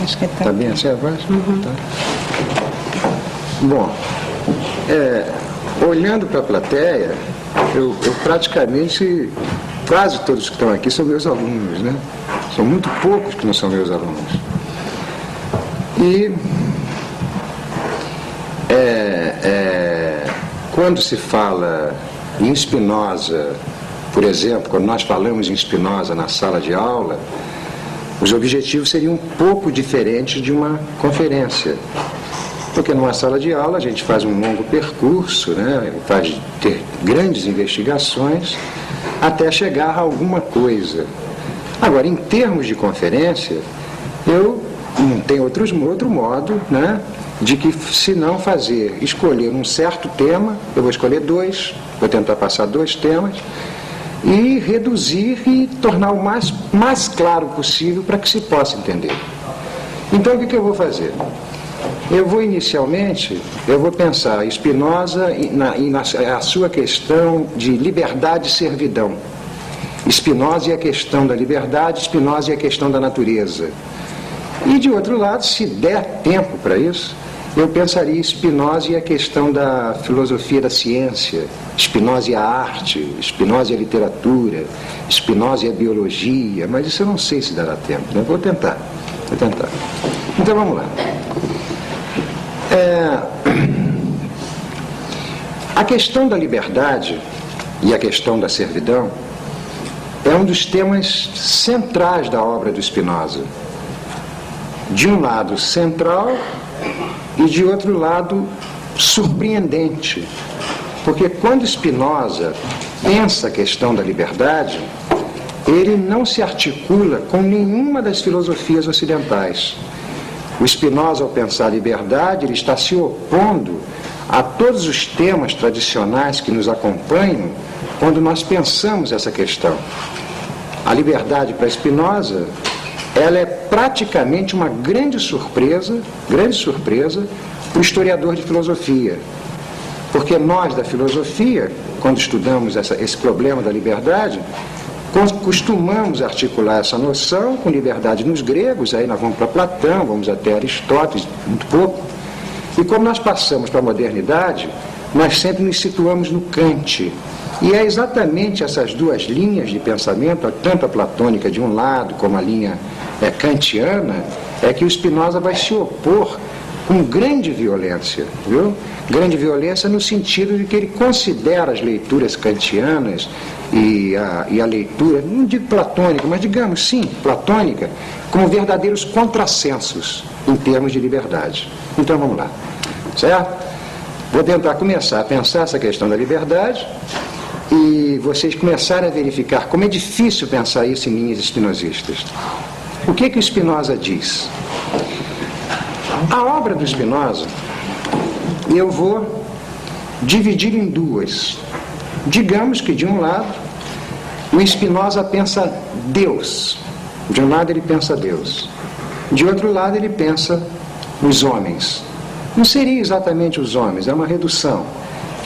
Acho que Está bem assim a voz? Tá. Bom, olhando para a plateia, eu praticamente, quase todos que estão aqui são meus alunos, né? São muito poucos que não são meus alunos. E quando se fala em Spinoza, por exemplo, quando nós falamos em Spinoza na sala de aula, os objetivos seriam um pouco diferentes de uma conferência. Porque numa sala de aula a gente faz um longo percurso, né? Faz ter grandes investigações até chegar a alguma coisa. Agora, em termos de conferência, eu não tenho outro modo, né? De que, se não escolher um certo tema, eu vou escolher 2, vou tentar passar 2 temas, e reduzir e tornar o mais claro possível para que se possa entender. Então, o que eu vou fazer? Eu vou pensar Spinoza a sua questão de liberdade e servidão. Spinoza e a questão da liberdade, Spinoza e a questão da natureza. E, de outro lado, se der tempo para isso, eu pensaria Spinoza e a questão da filosofia da ciência, Spinoza e a arte, Spinoza e a literatura, Spinoza e a biologia, mas isso eu não sei se dará tempo, né? Vou tentar. Então vamos lá. A questão da liberdade e a questão da servidão é um dos temas centrais da obra do Spinoza. De um lado central e de outro lado surpreendente, porque quando Spinoza pensa a questão da liberdade, ele não se articula com nenhuma das filosofias ocidentais. O Spinoza, ao pensar a liberdade, ele está se opondo a todos os temas tradicionais que nos acompanham quando nós pensamos essa questão. A liberdade para Spinoza, ela é praticamente uma grande surpresa para o historiador de filosofia. Porque nós, da filosofia, quando estudamos esse problema da liberdade, costumamos articular essa noção com liberdade nos gregos, aí nós vamos para Platão, vamos até Aristóteles, muito pouco. E como nós passamos para a modernidade, nós sempre nos situamos no Kant. E é exatamente essas 2 linhas de pensamento, tanto a platônica de um lado como a linha kantiana, é que o Spinoza vai se opor com grande violência, viu? Grande violência no sentido de que ele considera as leituras kantianas e a leitura, não digo platônica, mas digamos sim, platônica, como verdadeiros contrassensos em termos de liberdade. Então vamos lá, certo? Vou tentar começar a pensar essa questão da liberdade e vocês começarem a verificar como é difícil pensar isso em linhas espinosistas. O que o Spinoza diz? A obra do Spinoza eu vou dividir em 2. Digamos que, de um lado, o Spinoza pensa Deus. De um lado ele pensa Deus. De outro lado ele pensa os homens. Não seria exatamente os homens, é uma redução.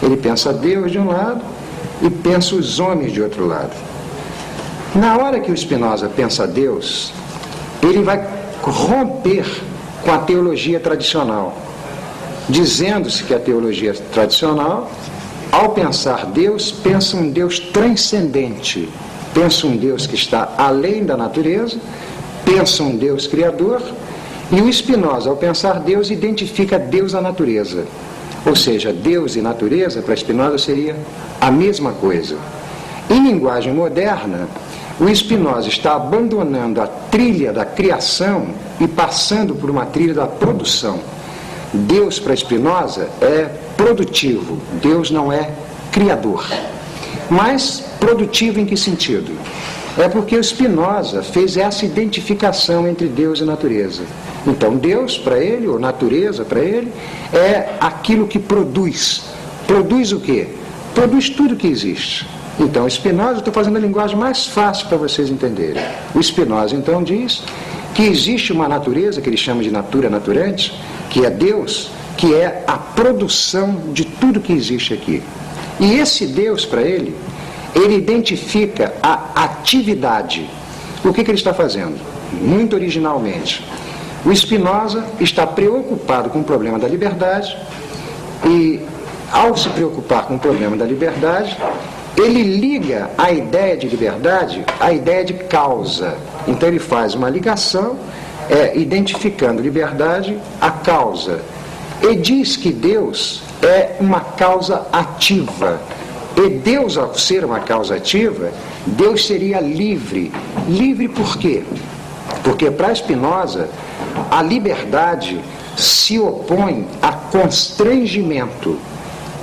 Ele pensa Deus de um lado e pensa os homens de outro lado. Na hora que o Spinoza pensa Deus, ele vai romper com a teologia tradicional, dizendo-se que a teologia tradicional, ao pensar Deus, pensa um Deus transcendente, pensa um Deus que está além da natureza, pensa um Deus criador, e o Spinoza, ao pensar Deus, identifica Deus à natureza. Ou seja, Deus e natureza, para Spinoza, seria a mesma coisa. Em linguagem moderna, o Spinoza está abandonando a trilha da criação e passando por uma trilha da produção. Deus, para Spinoza, é produtivo, Deus não é criador. Mas produtivo em que sentido? É porque o Spinoza fez essa identificação entre Deus e natureza. Então, Deus, para ele, ou natureza, para ele, é aquilo que produz. Produz o quê? Produz tudo que existe. Então, Spinoza, estou fazendo a linguagem mais fácil para vocês entenderem. O Spinoza, então, diz que existe uma natureza, que ele chama de natura naturante, que é Deus, que é a produção de tudo que existe aqui. E esse Deus, para ele identifica a atividade. O que ele está fazendo? Muito originalmente. O Spinoza está preocupado com o problema da liberdade e, ao se preocupar com o problema da liberdade, ele liga a ideia de liberdade à ideia de causa. Então ele faz uma ligação, identificando liberdade à causa. E diz que Deus é uma causa ativa. E Deus, ao ser uma causa ativa, Deus seria livre. Livre por quê? Porque para Spinoza, a liberdade se opõe a constrangimento.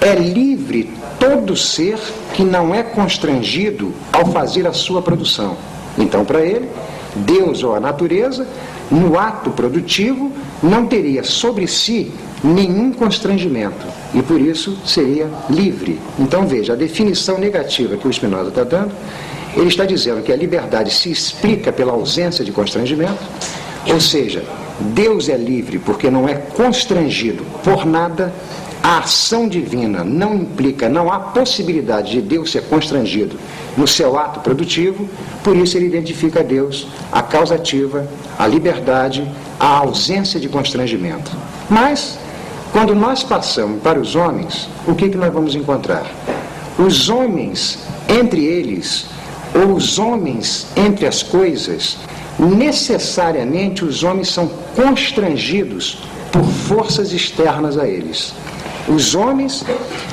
É livre todo ser que não é constrangido ao fazer a sua produção. Então, para ele, Deus ou a natureza, no ato produtivo, não teria sobre si nenhum constrangimento e por isso seria livre. Então veja, a definição negativa que o Spinoza está dando, ele está dizendo que a liberdade se explica pela ausência de constrangimento, ou seja, Deus é livre porque não é constrangido por nada. A ação divina não implica, não há possibilidade de Deus ser constrangido no seu ato produtivo, por isso ele identifica Deus, a causa ativa, a liberdade, a ausência de constrangimento. Mas, quando nós passamos para os homens, o que nós vamos encontrar? Os homens entre eles, ou os homens entre as coisas, necessariamente os homens são constrangidos por forças externas a eles. Os homens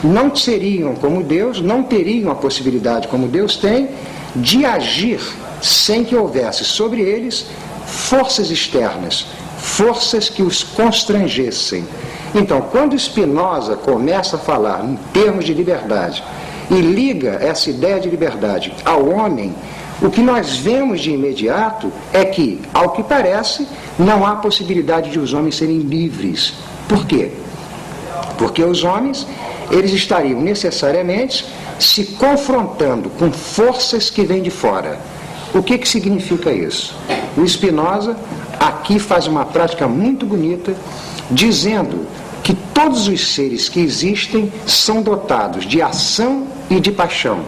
não seriam como Deus, não teriam a possibilidade, como Deus tem, de agir sem que houvesse sobre eles forças externas, forças que os constrangessem. Então, quando Spinoza começa a falar em termos de liberdade e liga essa ideia de liberdade ao homem, o que nós vemos de imediato é que, ao que parece, não há possibilidade de os homens serem livres. Por quê? Porque os homens, eles estariam necessariamente se confrontando com forças que vêm de fora. O que significa isso? O Spinoza aqui faz uma prática muito bonita, dizendo que todos os seres que existem são dotados de ação e de paixão.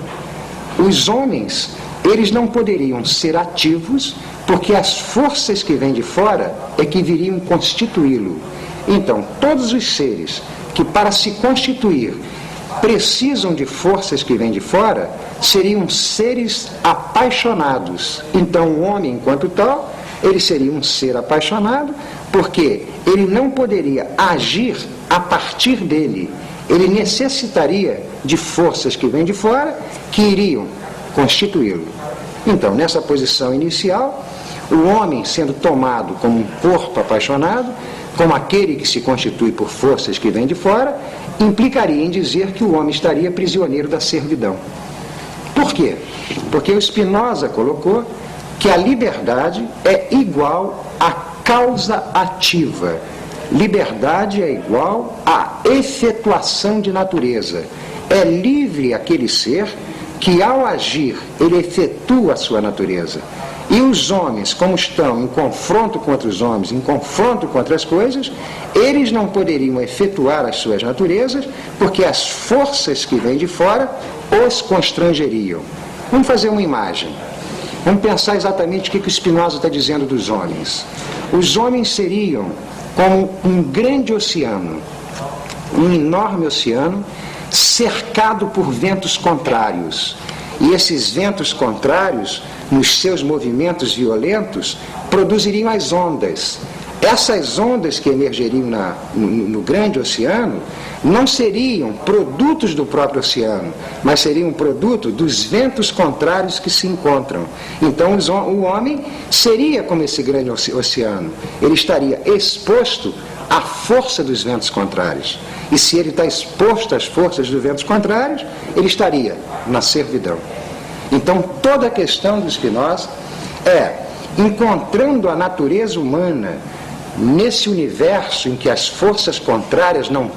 Os homens, eles não poderiam ser ativos, porque as forças que vêm de fora é que viriam constituí-lo. Então, todos os seres que para se constituir precisam de forças que vêm de fora, seriam seres apaixonados. Então o homem, enquanto tal, ele seria um ser apaixonado, porque ele não poderia agir a partir dele. Ele necessitaria de forças que vêm de fora, que iriam constituí-lo. Então, nessa posição inicial, o homem sendo tomado como um corpo apaixonado, como aquele que se constitui por forças que vêm de fora, implicaria em dizer que o homem estaria prisioneiro da servidão. Por quê? Porque o Spinoza colocou que a liberdade é igual à causa ativa. Liberdade é igual à efetuação de natureza. É livre aquele ser que, ao agir, ele efetua a sua natureza. E os homens, como estão em confronto com outros homens, em confronto com outras coisas, eles não poderiam efetuar as suas naturezas, porque as forças que vêm de fora os constrangeriam. Vamos fazer uma imagem. Vamos pensar exatamente o que o Spinoza está dizendo dos homens. Os homens seriam como um grande oceano, um enorme oceano, cercado por ventos contrários. E esses ventos contrários, nos seus movimentos violentos, produziriam as ondas. Essas ondas que emergeriam no grande oceano não seriam produtos do próprio oceano, mas seriam produto dos ventos contrários que se encontram. Então o homem seria como esse grande oceano. Ele estaria exposto à força dos ventos contrários. E se ele está exposto às forças dos ventos contrários, ele estaria na servidão. Então toda a questão do Spinoza é, encontrando a natureza humana nesse universo em que as forças contrárias não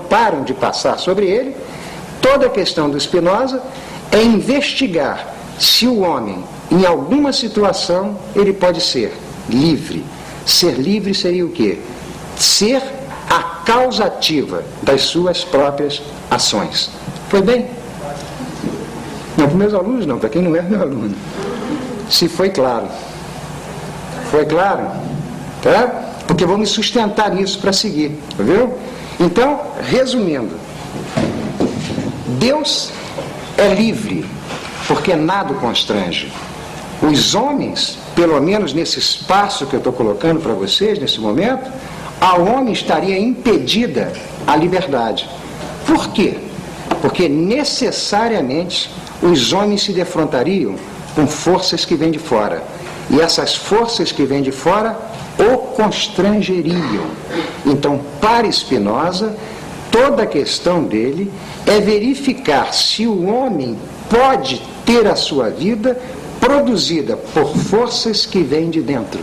param de passar sobre ele, toda a questão do Spinoza é investigar se o homem, em alguma situação, ele pode ser livre. Ser livre seria o quê? Ser a causa ativa das suas próprias ações. Foi bem? Não para os meus alunos, não, para quem não é meu aluno. Se foi claro. Foi claro? tá? Porque eu vou me sustentar nisso para seguir, viu? Então, resumindo, Deus é livre, porque nada o constrange. Os homens, pelo menos nesse espaço que eu estou colocando para vocês, nesse momento, ao homem estaria impedida a liberdade. Por quê? Porque necessariamente os homens se defrontariam com forças que vêm de fora. E essas forças que vêm de fora o constrangeriam. Então, para Spinoza, toda a questão dele é verificar se o homem pode ter a sua vida produzida por forças que vêm de dentro.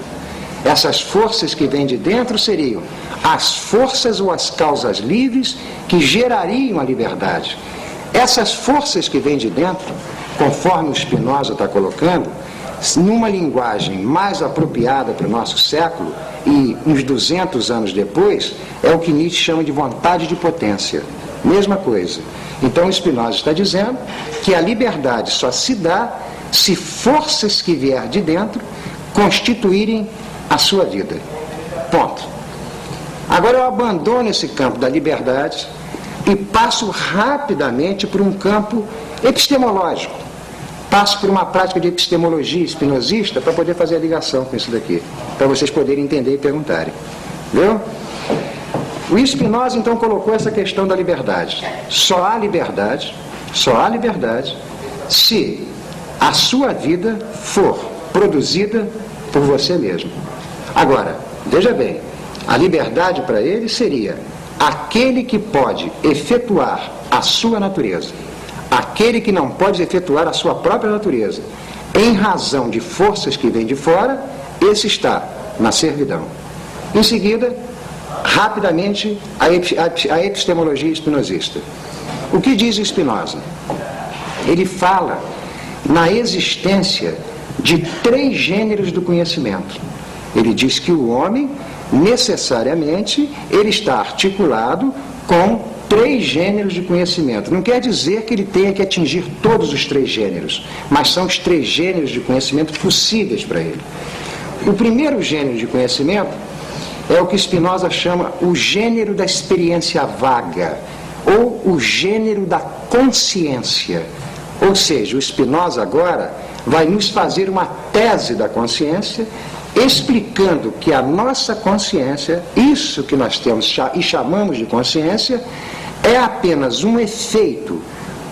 Essas forças que vêm de dentro seriam as forças ou as causas livres que gerariam a liberdade. Essas forças que vêm de dentro, conforme o Spinoza está colocando, numa linguagem mais apropriada para o nosso século, e uns 200 anos depois, é o que Nietzsche chama de vontade de potência. Mesma coisa. Então, Spinoza está dizendo que a liberdade só se dá se forças que vier de dentro constituírem a sua vida. Ponto. Agora eu abandono esse campo da liberdade e passo rapidamente para um campo epistemológico. Passo por uma prática de epistemologia espinosista para poder fazer a ligação com isso daqui, para vocês poderem entender e perguntarem. Viu? O Spinoza então colocou essa questão da liberdade. Só há liberdade se a sua vida for produzida por você mesmo. Agora, veja bem, a liberdade para ele seria aquele que pode efetuar a sua natureza. Aquele que não pode efetuar a sua própria natureza, em razão de forças que vêm de fora, esse está na servidão. Em seguida, rapidamente, a epistemologia espinosista. O que diz Spinoza? Ele fala na existência de 3 gêneros do conhecimento. Ele diz que o homem, necessariamente, ele está articulado com 3 gêneros de conhecimento. Não quer dizer que ele tenha que atingir todos os 3 gêneros, mas são os 3 gêneros de conhecimento possíveis para ele. O primeiro gênero de conhecimento é o que Spinoza chama o gênero da experiência vaga, ou o gênero da consciência. Ou seja, o Spinoza agora vai nos fazer uma tese da consciência, explicando que a nossa consciência, isso que nós temos e chamamos de consciência, é apenas um efeito,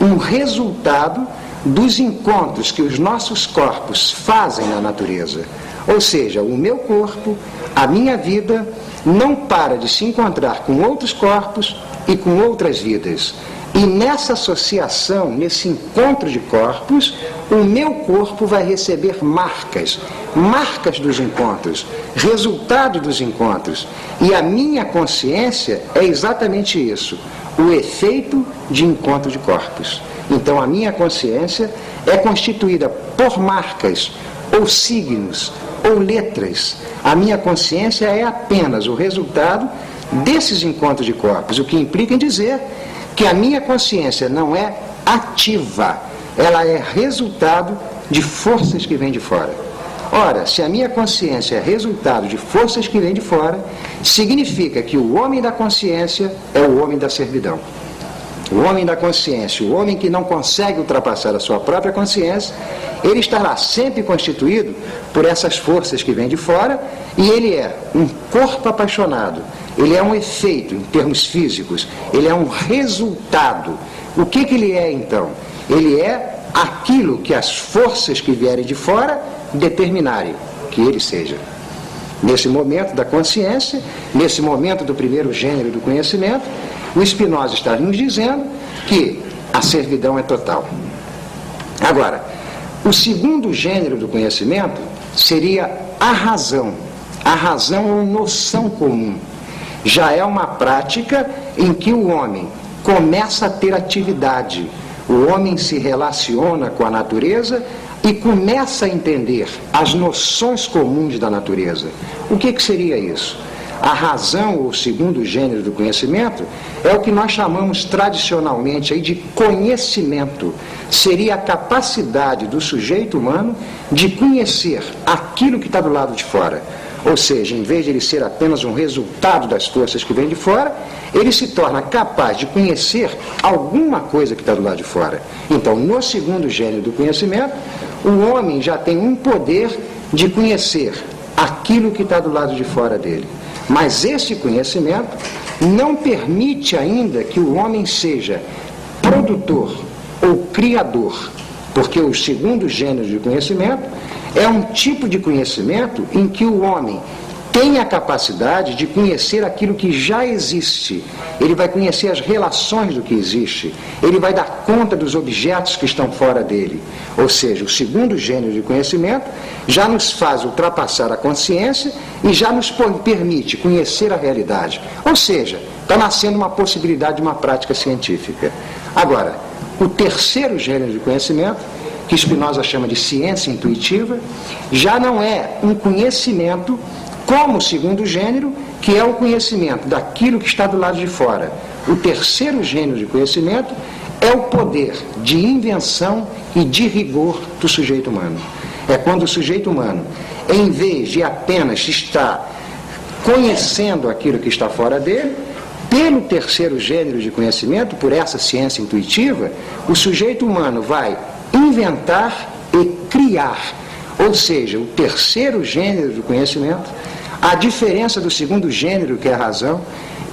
um resultado dos encontros que os nossos corpos fazem na natureza. Ou seja, o meu corpo, a minha vida, não para de se encontrar com outros corpos e com outras vidas. E nessa associação, nesse encontro de corpos, o meu corpo vai receber marcas dos encontros, resultado dos encontros. E a minha consciência é exatamente isso, o efeito de encontro de corpos. Então a minha consciência é constituída por marcas, ou signos, ou letras. A minha consciência é apenas o resultado desses encontros de corpos, o que implica em dizer que a minha consciência não é ativa, ela é resultado de forças que vêm de fora. Ora, se a minha consciência é resultado de forças que vêm de fora, significa que o homem da consciência é o homem da servidão. O homem da consciência, o homem que não consegue ultrapassar a sua própria consciência, ele estará sempre constituído por essas forças que vêm de fora, e ele é um corpo apaixonado. Ele é um efeito em termos físicos, ele é um resultado. O que ele é então? Ele é aquilo que as forças que vierem de fora determinarem que ele seja. Nesse momento da consciência, nesse momento do primeiro gênero do conhecimento, o Spinoza está nos dizendo que a servidão é total. Agora, o segundo gênero do conhecimento seria a razão. A razão é uma noção comum. Já é uma prática em que o homem começa a ter atividade. O homem se relaciona com a natureza e começa a entender as noções comuns da natureza. O que seria isso? A razão, ou segundo gênero do conhecimento, é o que nós chamamos tradicionalmente aí de conhecimento. Seria a capacidade do sujeito humano de conhecer aquilo que está do lado de fora. Ou seja, em vez de ele ser apenas um resultado das forças que vêm de fora, ele se torna capaz de conhecer alguma coisa que está do lado de fora. Então, no segundo gênero do conhecimento, o homem já tem um poder de conhecer aquilo que está do lado de fora dele. Mas esse conhecimento não permite ainda que o homem seja produtor ou criador, porque o segundo gênero de conhecimento é um tipo de conhecimento em que o homem tem a capacidade de conhecer aquilo que já existe. Ele vai conhecer as relações do que existe. Ele vai dar conta dos objetos que estão fora dele. Ou seja, o segundo gênero de conhecimento já nos faz ultrapassar a consciência e já nos permite conhecer a realidade. Ou seja, está nascendo uma possibilidade de uma prática científica. Agora, o terceiro gênero de conhecimento, que Spinoza chama de ciência intuitiva, já não é um conhecimento como o segundo gênero, que é o conhecimento daquilo que está do lado de fora. O terceiro gênero de conhecimento é o poder de invenção e de rigor do sujeito humano. É quando o sujeito humano, em vez de apenas estar conhecendo aquilo que está fora dele, pelo terceiro gênero de conhecimento, por essa ciência intuitiva, o sujeito humano vai inventar e criar. Ou seja, o terceiro gênero do conhecimento, a diferença do segundo gênero, que é a razão,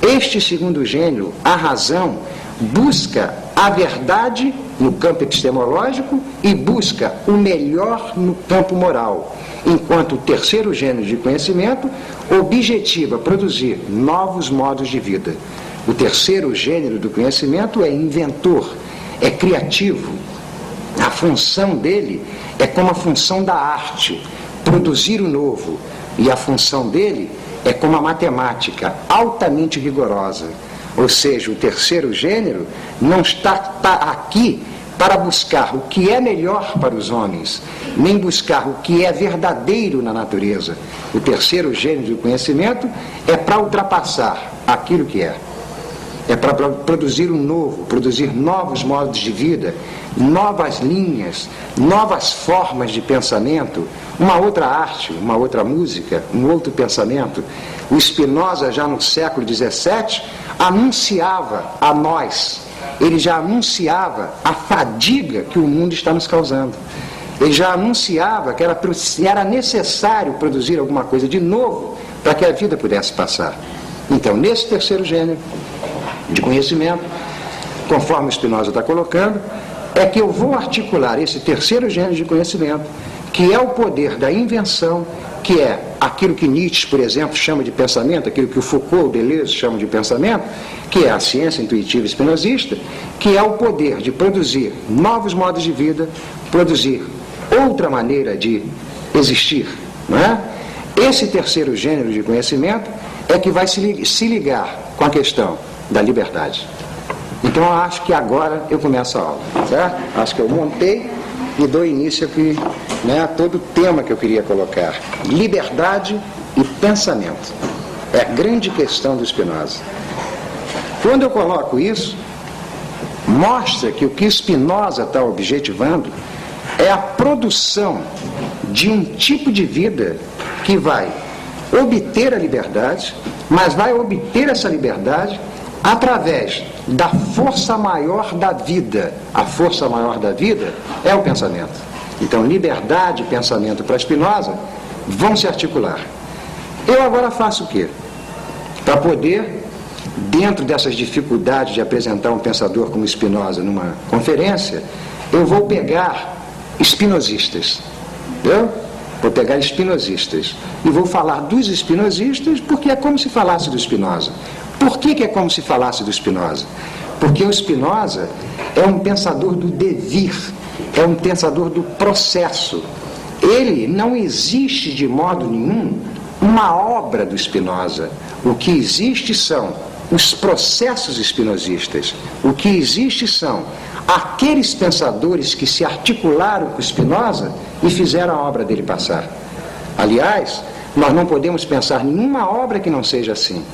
este segundo gênero, a razão, busca a verdade no campo epistemológico e busca o melhor no campo moral, enquanto o terceiro gênero de conhecimento objetiva produzir novos modos de vida. O terceiro gênero do conhecimento é inventor, é criativo. A função dele é como a função da arte, produzir o novo. E a função dele é como a matemática, altamente rigorosa. Ou seja, o terceiro gênero não está aqui para buscar o que é melhor para os homens, nem buscar o que é verdadeiro na natureza. O terceiro gênero do conhecimento é para ultrapassar aquilo que é. É para produzir um novo, produzir novos modos de vida, novas linhas, novas formas de pensamento, uma outra arte, uma outra música, um outro pensamento. O Spinoza, já no século XVII, anunciava a nós, ele já anunciava a fadiga que o mundo está nos causando. Ele já anunciava que era necessário produzir alguma coisa de novo para que a vida pudesse passar. Então, nesse terceiro gênero de conhecimento, conforme o Spinoza está colocando, é que eu vou articular esse terceiro gênero de conhecimento, que é o poder da invenção, que é aquilo que Nietzsche, por exemplo, chama de pensamento, aquilo que o Foucault, Deleuze chamam de pensamento, que é a ciência intuitiva espinosista, que é o poder de produzir novos modos de vida, produzir outra maneira de existir, não é? Esse terceiro gênero de conhecimento é que vai se ligar com a questão da liberdade. Então eu acho que agora eu começo a aula, certo? Acho que eu montei e dou início aqui, a todo o tema que eu queria colocar. Liberdade e pensamento. É a grande questão do Spinoza. Quando eu coloco isso, mostra que o que Spinoza está objetivando é a produção de um tipo de vida que vai obter a liberdade, mas vai obter essa liberdade através da força maior da vida. A força maior da vida é o pensamento. Então, liberdade e pensamento para Spinoza vão se articular. Eu agora faço o quê? Para poder, dentro dessas dificuldades de apresentar um pensador como Spinoza numa conferência, eu vou pegar espinosistas. Entendeu? Vou pegar espinosistas e vou falar dos espinosistas porque é como se falasse do Spinoza. Por que é como se falasse do Spinoza? Porque o Spinoza é um pensador do devir, é um pensador do processo. Ele não existe de modo nenhum uma obra do Spinoza. O que existe são os processos espinosistas. O que existe são aqueles pensadores que se articularam com Spinoza e fizeram a obra dele passar. Aliás, nós não podemos pensar nenhuma obra que não seja assim.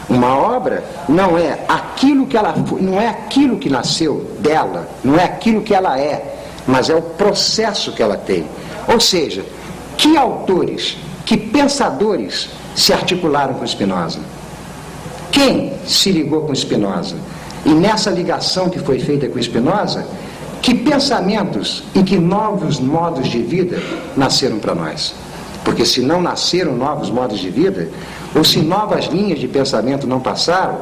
Uma obra não é aquilo que ela foi, não é aquilo que nasceu dela, não é aquilo que ela é, mas é o processo que ela tem. Ou seja, que autores, que pensadores se articularam com Spinoza? Quem se ligou com Spinoza? E nessa ligação que foi feita com Spinoza, que pensamentos e que novos modos de vida nasceram para nós? Porque se não nasceram novos modos de vida, ou se novas linhas de pensamento não passaram,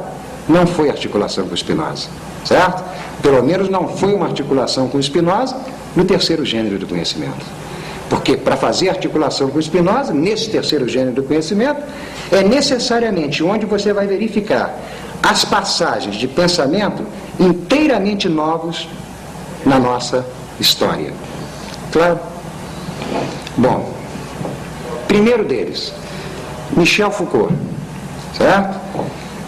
não foi articulação com Spinoza, certo? Pelo menos não foi uma articulação com Spinoza no terceiro gênero do conhecimento. Porque para fazer articulação com Spinoza, nesse terceiro gênero do conhecimento, é necessariamente onde você vai verificar as passagens de pensamento inteiramente novos na nossa história. Claro? Bom, primeiro deles, Michel Foucault, certo?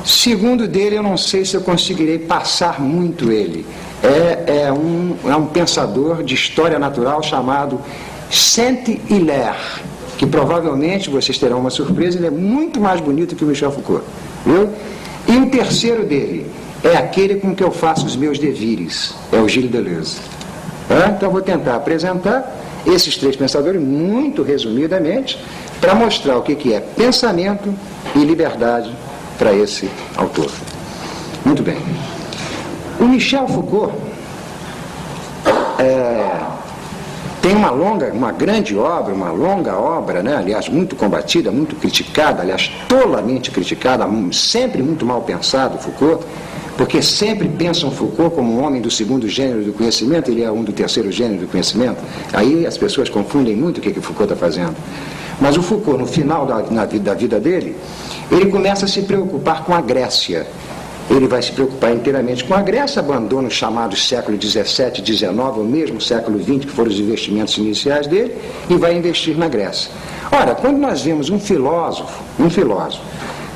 Segundo dele, eu não sei se eu conseguirei passar muito ele. É um pensador de história natural chamado Saint-Hilaire, que provavelmente vocês terão uma surpresa, ele é muito mais bonito que o Michel Foucault, viu? E o terceiro dele é aquele com que eu faço os meus devires, é o Gilles Deleuze. Então eu vou tentar apresentar esses três pensadores muito resumidamente para mostrar o que é pensamento e liberdade para esse autor. Muito bem. O Michel Foucault tem uma grande obra, uma longa obra, né? Aliás, muito combatida, muito criticada, aliás, tolamente criticada, sempre muito mal pensado, Foucault, porque sempre pensam Foucault como um homem do segundo gênero do conhecimento, ele é um do terceiro gênero do conhecimento. Aí as pessoas confundem muito o que Foucault está fazendo. Mas o Foucault, no final da vida dele, ele começa a se preocupar com a Grécia. Ele vai se preocupar inteiramente com a Grécia, abandona os chamados séculos XVII, XIX, ou mesmo século XX, que foram os investimentos iniciais dele, e vai investir na Grécia. Ora, quando nós vemos um filósofo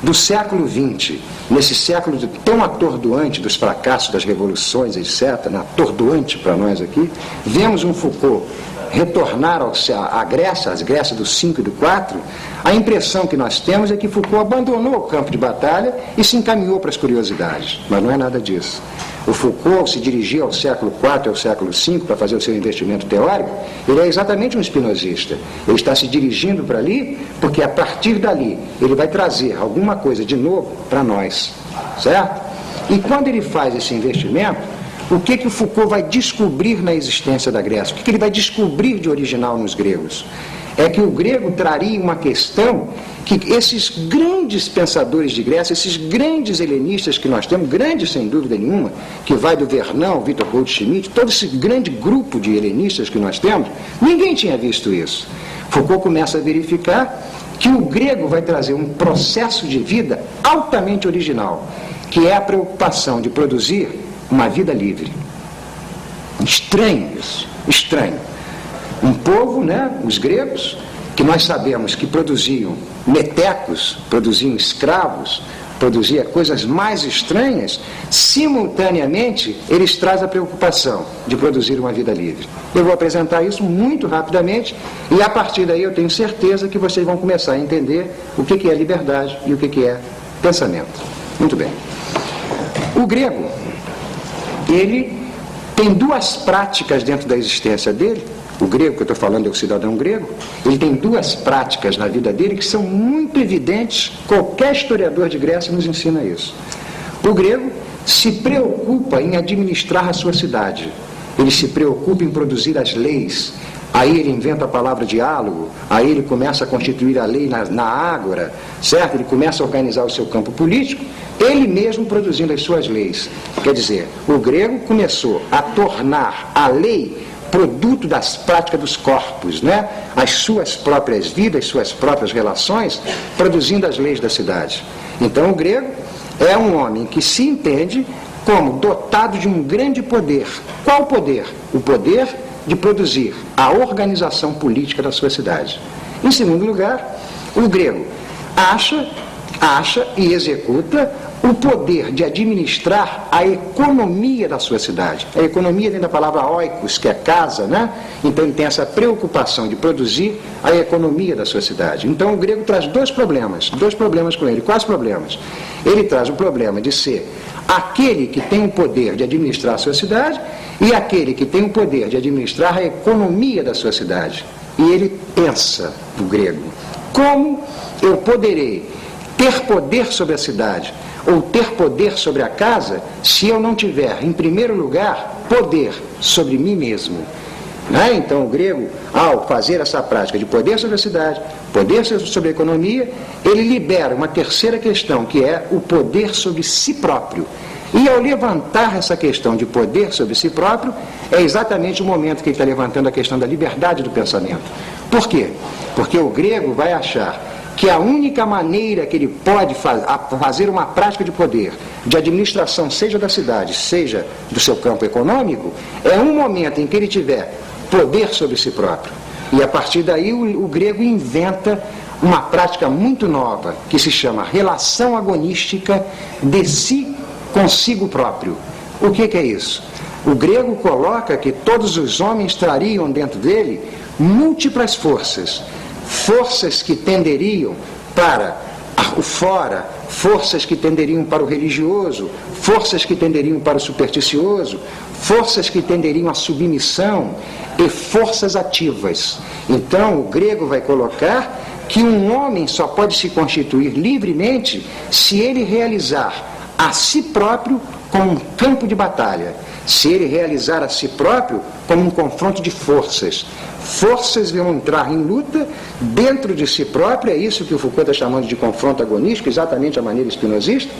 do século XX, nesse século tão atordoante dos fracassos das revoluções, etc., atordoante para nós aqui, vemos um Foucault retornar à Grécia, às Grécias do 5 e do 4, a impressão que nós temos é que Foucault abandonou o campo de batalha e se encaminhou para as curiosidades, mas não é nada disso. O Foucault se dirigia ao século IV e ao século V para fazer o seu investimento teórico, ele é exatamente um espinosista. Ele está se dirigindo para ali porque a partir dali ele vai trazer alguma coisa de novo para nós, certo? E quando ele faz esse investimento, o que o Foucault vai descobrir na existência da Grécia? O que ele vai descobrir de original nos gregos? É que o grego traria uma questão que esses grandes pensadores de Grécia, esses grandes helenistas que nós temos, grandes sem dúvida nenhuma, que vai do Vernon, Victor Goldschmidt, todo esse grande grupo de helenistas que nós temos, ninguém tinha visto isso. Foucault começa a verificar que o grego vai trazer um processo de vida altamente original, que é a preocupação de produzir uma vida livre. Estranho isso, estranho. Um povo, né, os gregos, que nós sabemos que produziam metecos, produziam escravos, produzia coisas mais estranhas, simultaneamente eles trazem a preocupação de produzir uma vida livre. Eu vou apresentar isso muito rapidamente e a partir daí eu tenho certeza que vocês vão começar a entender o que é liberdade e o que é pensamento. Muito bem. O grego, ele tem duas práticas dentro da existência dele. O grego que eu estou falando é o cidadão grego. Ele tem duas práticas na vida dele que são muito evidentes. Qualquer historiador de Grécia nos ensina isso. O grego se preocupa em administrar a sua cidade. Ele se preocupa em produzir as leis. Aí ele inventa a palavra diálogo, aí ele começa a constituir a lei na ágora, certo? Ele começa a organizar o seu campo político, ele mesmo produzindo as suas leis. Quer dizer, o grego começou a tornar a lei produto das práticas dos corpos, né? As suas próprias vidas, suas próprias relações, produzindo as leis da cidade. Então o grego é um homem que se entende como dotado de um grande poder. Qual poder? O poder de produzir a organização política da sua cidade. Em segundo lugar, o grego acha e executa o poder de administrar a economia da sua cidade. A economia vem da palavra oikos, que é casa, né? Então ele tem essa preocupação de produzir a economia da sua cidade. Então o grego traz dois problemas com ele. Quais problemas? Ele traz o problema de ser aquele que tem o poder de administrar a sua cidade e aquele que tem o poder de administrar a economia da sua cidade. e ele pensa, o grego, como eu poderei ter poder sobre a cidade ou ter poder sobre a casa se eu não tiver, em primeiro lugar, poder sobre mim mesmo. Né? Então o grego, ao fazer essa prática de poder sobre a cidade, poder sobre a economia, ele libera uma terceira questão, que é o poder sobre si próprio. E ao levantar essa questão de poder sobre si próprio, é exatamente o momento que ele está levantando a questão da liberdade do pensamento. Por quê? Porque o grego vai achar que a única maneira que ele pode fazer uma prática de poder, de administração, seja da cidade, seja do seu campo econômico, é um momento em que ele tiver poder sobre si próprio. E a partir daí o grego inventa uma prática muito nova, que se chama relação agonística de si consigo próprio. O que é isso? O grego coloca que todos os homens trariam dentro dele múltiplas forças, forças que tenderiam para o fora, forças que tenderiam para o religioso, forças que tenderiam para o supersticioso, forças que tenderiam à submissão e forças ativas. Então o grego vai colocar que um homem só pode se constituir livremente se ele realizar a si próprio como um campo de batalha, se ele realizar a si próprio como um confronto de forças. Forças vão entrar em luta dentro de si próprio, é isso que o Foucault está chamando de confronto agonístico, exatamente a maneira espinosista.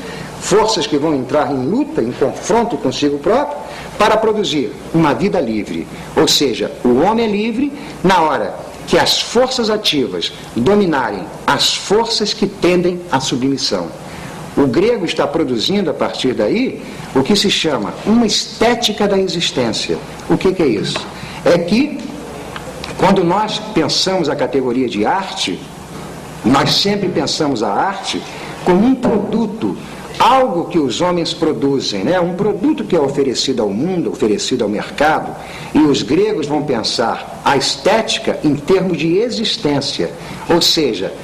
Forças que vão entrar em luta, em confronto consigo próprio, para produzir uma vida livre. Ou seja, o homem é livre na hora que as forças ativas dominarem as forças que tendem à submissão. O grego está produzindo, a partir daí, o que se chama uma estética da existência. O que é isso? É que, quando nós pensamos a categoria de arte, nós sempre pensamos a arte como um produto, algo que os homens produzem, né? Um produto que é oferecido ao mundo, oferecido ao mercado, e os gregos vão pensar a estética em termos de existência, ou seja,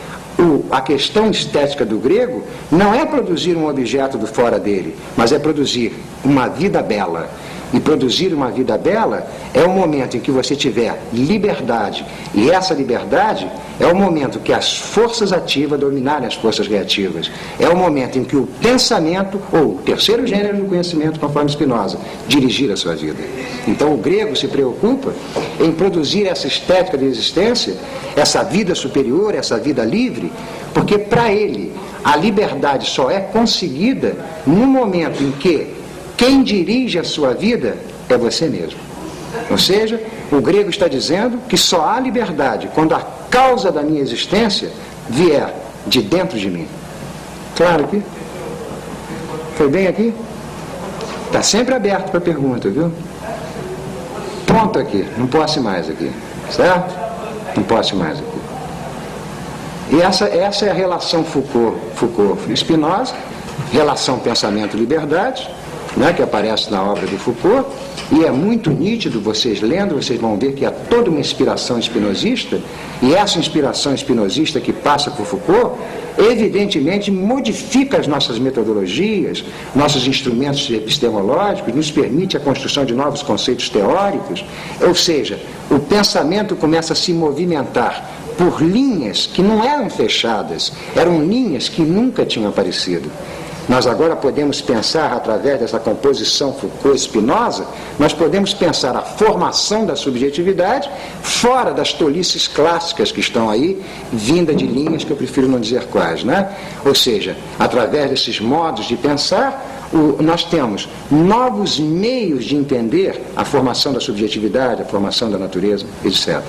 a questão estética do grego não é produzir um objeto do fora dele, mas é produzir uma vida bela. E produzir uma vida bela é o momento em que você tiver liberdade. E essa liberdade é o momento que as forças ativas dominarem as forças reativas. É o momento em que o pensamento, ou o terceiro gênero do conhecimento, conforme Spinoza, dirigir a sua vida. Então o grego se preocupa em produzir essa estética de existência, essa vida superior, essa vida livre, porque para ele a liberdade só é conseguida no momento em que quem dirige a sua vida é você mesmo. Ou seja, o grego está dizendo que só há liberdade quando a causa da minha existência vier de dentro de mim. Claro aqui? Foi bem aqui? Está sempre aberto para pergunta, viu? Pronto aqui, não posso ir mais aqui. Certo? Não posso ir mais aqui. E essa é a relação Foucault-Spinoza, relação pensamento-liberdade, né, que aparece na obra do Foucault, e é muito nítido, vocês lendo, vocês vão ver que há toda uma inspiração espinosista, e essa inspiração espinosista que passa por Foucault, evidentemente modifica as nossas metodologias, nossos instrumentos epistemológicos, nos permite a construção de novos conceitos teóricos, ou seja, o pensamento começa a se movimentar por linhas que não eram fechadas, eram linhas que nunca tinham aparecido. Nós agora podemos pensar, através dessa composição Foucault-Spinoza, nós podemos pensar a formação da subjetividade fora das tolices clássicas que estão aí, vinda de linhas que eu prefiro não dizer quais, né? Ou seja, através desses modos de pensar, nós temos novos meios de entender a formação da subjetividade, a formação da natureza, etc.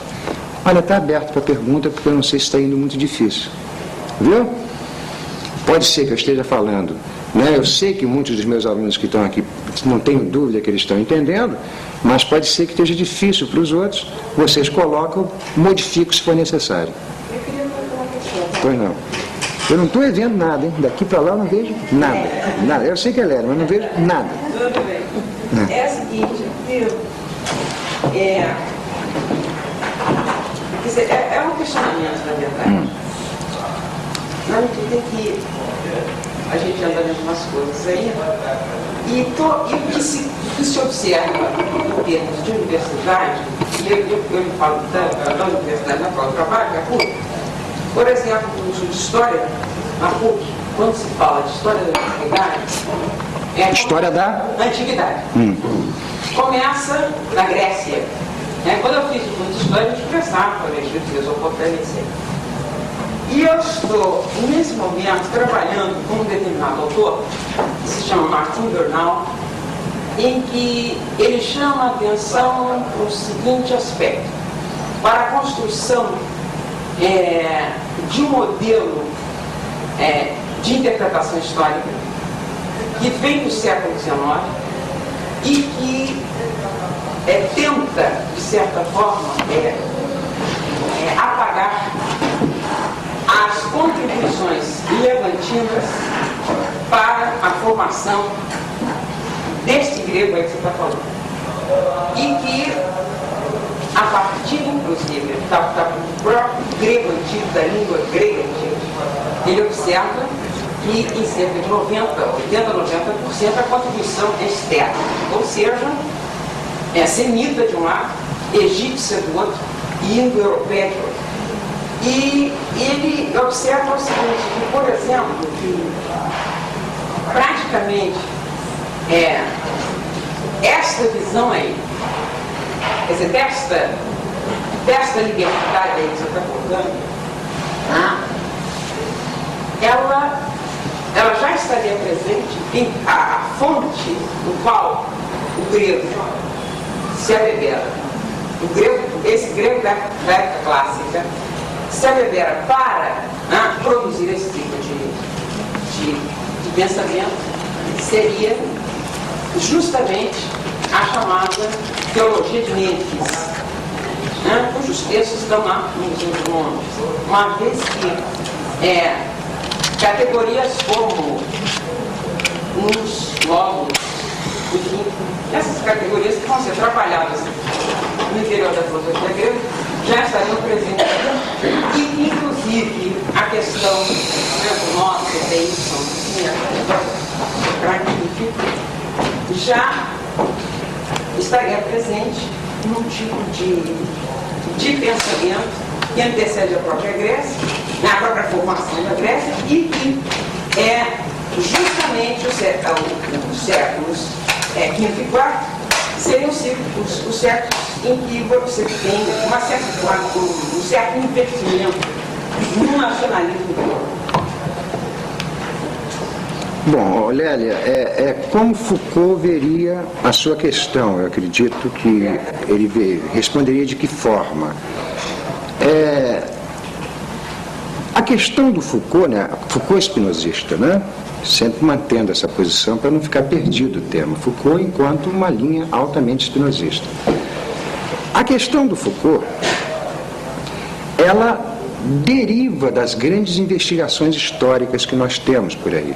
Olha, está aberto para pergunta, porque eu não sei se está indo muito difícil. Viu? Pode ser que eu esteja falando, né? Eu sei que muitos dos meus alunos que estão aqui, não tenho dúvida que eles estão entendendo, mas pode ser que esteja difícil para os outros. Vocês colocam, modificam se for necessário. Eu queria falar uma questão. Pois não. Eu não estou vendo nada, hein? Daqui para lá eu não vejo nada. Nada. Eu sei que é Lélia, mas não vejo nada. Tudo bem. É o seguinte, é um questionamento, na verdade. Na medida que a gente anda vendo umas coisas aí, e o que se observa em termos de universidade, eu falo da universidade na qual eu trabalho, que é a PUC. Por exemplo, no curso de História, na PUC, quando se fala de História da Antiguidade... História da Antiguidade. Começa na Grécia. Quando eu fiz o curso de História, a gente pensava para mexer com Mesopotâmia, etc. E eu estou, nesse momento, trabalhando com um determinado autor, que se chama Martin Bernal, em que ele chama a atenção para o seguinte aspecto: para a construção de um modelo de interpretação histórica que vem do século XIX e que tenta, de certa forma, apagar as contribuições levantinas para a formação deste grego aí que você está falando. E que, a partir, inclusive, do próprio grego antigo, da língua grega antiga, ele observa que em cerca de 90% a contribuição é externa, ou seja, semita de um lado, egípcia do outro e indo-europeia de outro. E ele observa o seguinte, que, por exemplo, que praticamente esta visão aí, quer dizer, desta liberdade aí que você está colocando, ela já estaria presente em a fonte do qual o grego se abevera. Esse grego da época clássica se abevera para produzir esse tipo de pensamento, seria justamente a chamada teologia de Mênfis, cujos textos estão lá no Museu de Londres, uma vez que categorias como os logos, essas categorias que vão ser trabalhadas no interior da filosofia grega já estariam presentes e, inclusive, a questão do nosso já estaria presente num tipo de pensamento que antecede a própria Grécia, na própria formação da Grécia, e que justamente os séculos V e IV seriam os séculos em que você tem um certo investimento no nacionalismo grego. Bom, Lélia, como Foucault veria a sua questão? Eu acredito que ele responderia de que forma? A questão do Foucault, Foucault espinosista, sempre mantendo essa posição para não ficar perdido o tema. Foucault enquanto uma linha altamente espinosista. A questão do Foucault, ela deriva das grandes investigações históricas que nós temos por aí.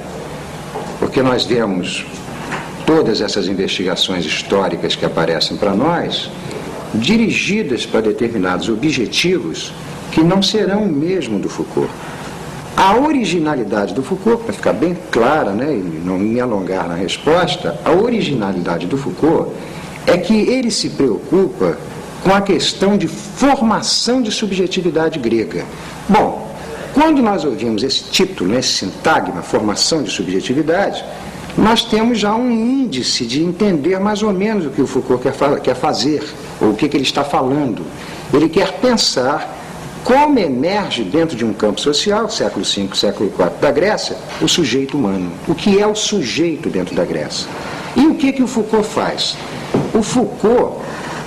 Porque nós vemos todas essas investigações históricas que aparecem para nós dirigidas para determinados objetivos que não serão o mesmo do Foucault. A originalidade do Foucault, para ficar bem clara, e não me alongar na resposta, a originalidade do Foucault é que ele se preocupa com a questão de formação de subjetividade grega. Bom, quando nós ouvimos esse título, esse sintagma, formação de subjetividade, nós temos já um índice de entender mais ou menos o que o Foucault quer fazer, ou o que ele está falando. Ele quer pensar como emerge dentro de um campo social, século V, século IV da Grécia, o sujeito humano. O que é o sujeito dentro da Grécia? E o que o Foucault faz? O Foucault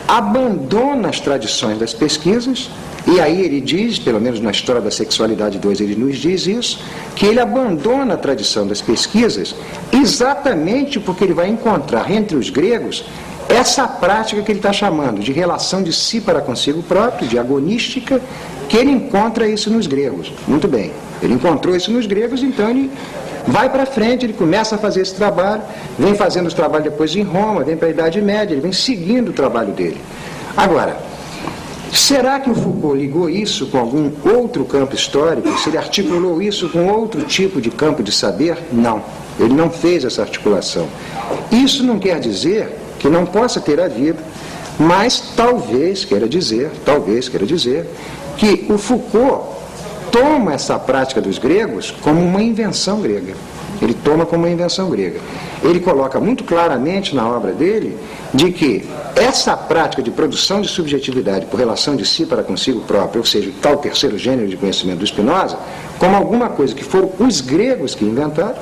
abandona as tradições das pesquisas, e aí ele diz, pelo menos na História da Sexualidade 2 ele nos diz isso, que ele abandona a tradição das pesquisas exatamente porque ele vai encontrar entre os gregos essa prática que ele está chamando de relação de si para consigo próprio, de agonística, que ele encontra isso nos gregos. Muito bem, ele encontrou isso nos gregos, então ele vai para frente, ele começa a fazer esse trabalho, vem fazendo os trabalhos depois em Roma, vem para a Idade Média, ele vem seguindo o trabalho dele. Agora, será que o Foucault ligou isso com algum outro campo histórico? Se ele articulou isso com outro tipo de campo de saber? Não, ele não fez essa articulação. Isso não quer dizer que não possa ter havido Mas talvez queira dizer que o Foucault toma essa prática dos gregos como uma invenção grega. Ele toma como uma invenção grega. Ele coloca muito claramente na obra dele de que essa prática de produção de subjetividade por relação de si para consigo próprio, ou seja, o tal terceiro gênero de conhecimento do Spinoza, como alguma coisa que foram os gregos que inventaram,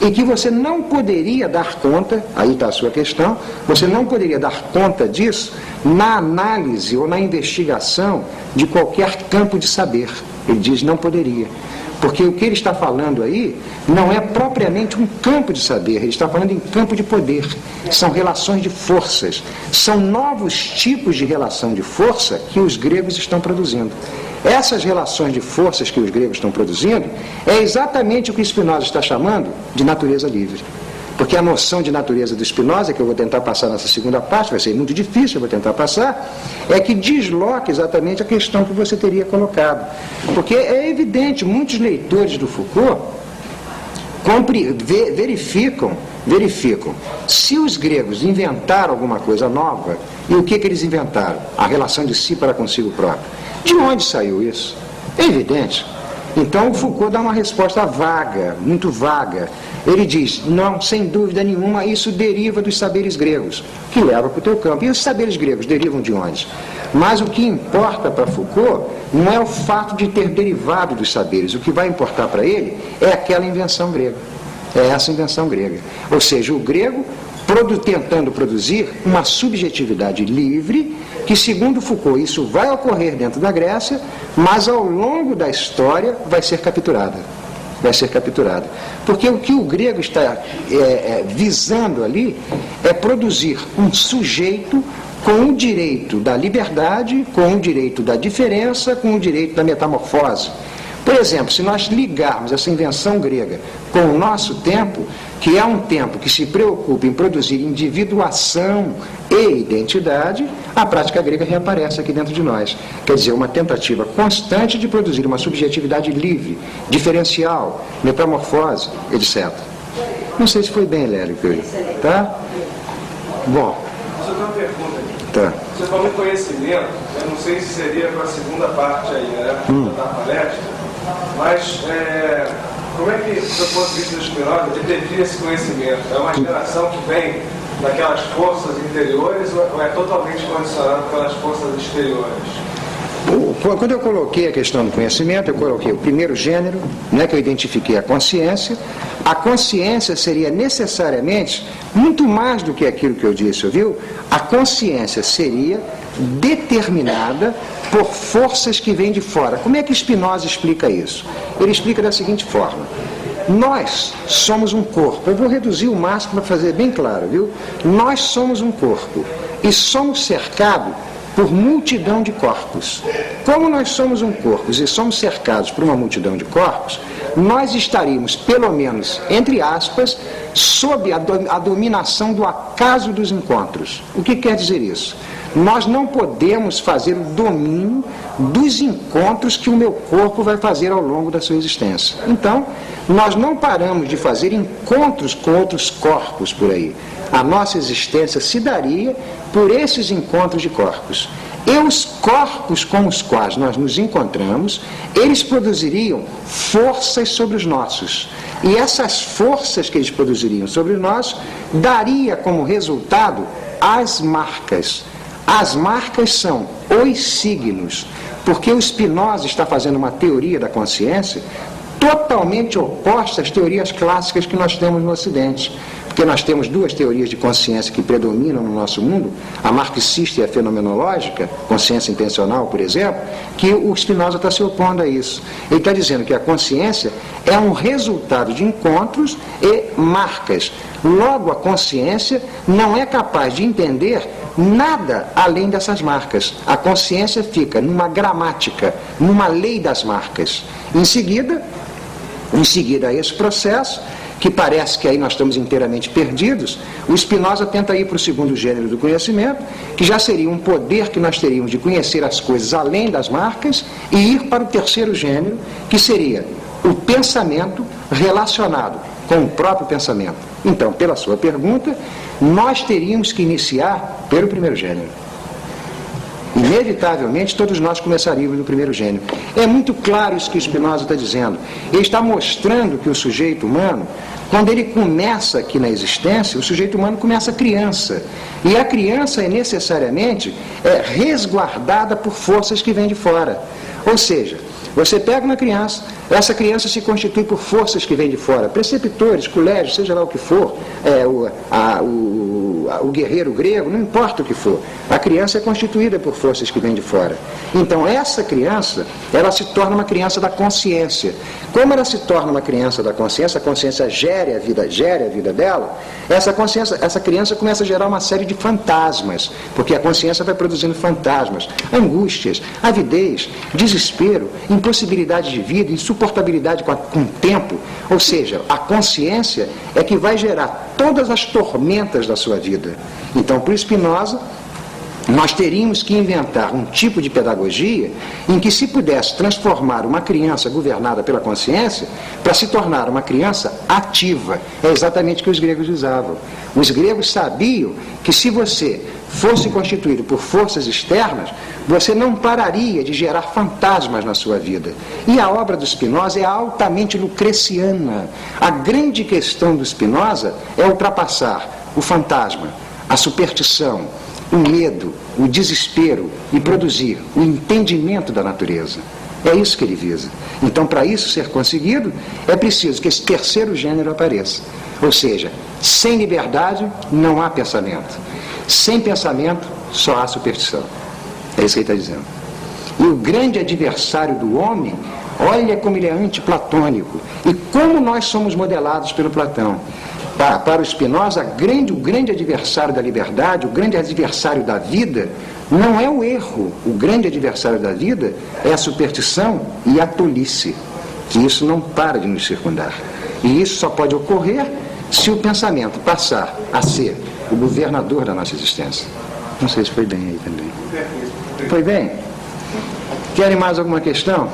e que você não poderia dar conta, aí está a sua questão, você não poderia dar conta disso na análise ou na investigação de qualquer campo de saber. Ele diz não poderia. Porque o que ele está falando aí não é propriamente um campo de saber, ele está falando em campo de poder. São relações de forças, são novos tipos de relação de força que os gregos estão produzindo. Essas relações de forças que os gregos estão produzindo é exatamente o que Spinoza está chamando de natureza livre. Porque a noção de natureza do Spinoza, que eu vou tentar passar nessa segunda parte, vai ser muito difícil, eu vou tentar passar, é que desloca exatamente a questão que você teria colocado. Porque é evidente, muitos leitores do Foucault verificam se os gregos inventaram alguma coisa nova, e o que eles inventaram? A relação de si para consigo próprio. De onde saiu isso? É evidente. Então o Foucault dá uma resposta vaga, muito vaga. Ele diz, não, sem dúvida nenhuma, isso deriva dos saberes gregos, que leva para o teu campo. E os saberes gregos derivam de onde? Mas o que importa para Foucault não é o fato de ter derivado dos saberes. O que vai importar para ele é aquela invenção grega. É essa invenção grega. Ou seja, o grego tentando produzir uma subjetividade livre, que segundo Foucault isso vai ocorrer dentro da Grécia, mas ao longo da história vai ser capturada. Porque o que o grego está visando ali é produzir um sujeito com o direito da liberdade, com o direito da diferença, com o direito da metamorfose. Por exemplo, se nós ligarmos essa invenção grega com o nosso tempo, que é um tempo que se preocupa em produzir individuação e identidade, a prática grega reaparece aqui dentro de nós. Quer dizer, uma tentativa constante de produzir uma subjetividade livre, diferencial, metamorfose, etc. Não sei se foi bem, Lélio, tá? Bom. Só tem uma pergunta aqui. Tá. Você falou em conhecimento, eu não sei se seria para a segunda parte aí, né, da palestra, mas como é que, do ponto de vista do Spinoza, ele define esse conhecimento? É uma geração que vem daquelas forças interiores ou é totalmente condicionado pelas forças exteriores? Quando eu coloquei a questão do conhecimento, eu coloquei o primeiro gênero, né, que eu identifiquei a consciência. A consciência seria necessariamente muito mais do que aquilo que eu disse, viu? A consciência seria determinada por forças que vêm de fora. Como é que Spinoza explica isso? Ele explica da seguinte forma: nós somos um corpo. Eu vou reduzir o máximo para fazer bem claro, viu? Nós somos um corpo e somos cercados por multidão de corpos. Como nós somos um corpo e somos cercados por uma multidão de corpos, nós estaríamos, pelo menos, entre aspas, sob a dominação do acaso dos encontros. O que quer dizer isso? Nós não podemos fazer o domínio dos encontros que o meu corpo vai fazer ao longo da sua existência. Então, nós não paramos de fazer encontros com outros corpos por aí. A nossa existência se daria por esses encontros de corpos. E os corpos com os quais nós nos encontramos, eles produziriam forças sobre os nossos. E essas forças que eles produziriam sobre nós, daria como resultado as marcas. As marcas são os signos, porque o Spinoza está fazendo uma teoria da consciência totalmente oposta às teorias clássicas que nós temos no Ocidente. Porque nós temos duas teorias de consciência que predominam no nosso mundo, a marxista e a fenomenológica, consciência intencional, por exemplo, que o Spinoza está se opondo a isso. Ele está dizendo que a consciência é um resultado de encontros e marcas. Logo, a consciência não é capaz de entender nada além dessas marcas. A consciência fica numa gramática, numa lei das marcas. Em seguida a esse processo, que parece que aí nós estamos inteiramente perdidos, o Spinoza tenta ir para o segundo gênero do conhecimento, que já seria um poder que nós teríamos de conhecer as coisas além das marcas, e ir para o terceiro gênero, que seria o pensamento relacionado com o próprio pensamento. Então, pela sua pergunta, nós teríamos que iniciar pelo primeiro gênero. Inevitavelmente, todos nós começaríamos no primeiro gênero. É muito claro isso que Spinoza está dizendo. Ele está mostrando que o sujeito humano, quando ele começa aqui na existência, o sujeito humano começa criança. E a criança é necessariamente resguardada por forças que vêm de fora. Ou seja, você pega uma criança, essa criança se constitui por forças que vêm de fora, preceptores, colégios, seja lá o que for, o guerreiro grego, não importa o que for, a criança é constituída por forças que vêm de fora. Então essa criança, ela se torna uma criança da consciência. Como ela se torna uma criança da consciência, a consciência gere a vida dela, essa criança começa a gerar uma série de fantasmas, porque a consciência vai produzindo fantasmas, angústias, avidez, desespero, impossibilidade de vida, insuportabilidade com o tempo. Ou seja, a consciência é que vai gerar todas as tormentas da sua vida. Então, para Spinoza, nós teríamos que inventar um tipo de pedagogia em que se pudesse transformar uma criança governada pela consciência para se tornar uma criança ativa. É exatamente o que os gregos usavam. Os gregos sabiam que se você fosse constituído por forças externas, você não pararia de gerar fantasmas na sua vida. E a obra do Spinoza é altamente lucreciana. A grande questão do Spinoza é ultrapassar o fantasma, a superstição, o medo, o desespero e produzir o entendimento da natureza. É isso que ele visa. Então, para isso ser conseguido, é preciso que esse terceiro gênero apareça. Ou seja, sem liberdade não há pensamento. Sem pensamento só há superstição. É isso que ele está dizendo. E o grande adversário do homem, olha como ele é antiplatônico. E como nós somos modelados pelo Platão. Para o Spinoza, o grande adversário da liberdade, o grande adversário da vida, não é o erro. O grande adversário da vida é a superstição e a tolice, que isso não para de nos circundar. E isso só pode ocorrer se o pensamento passar a ser o governador da nossa existência. Não sei se foi bem aí também. Foi bem? Querem mais alguma questão?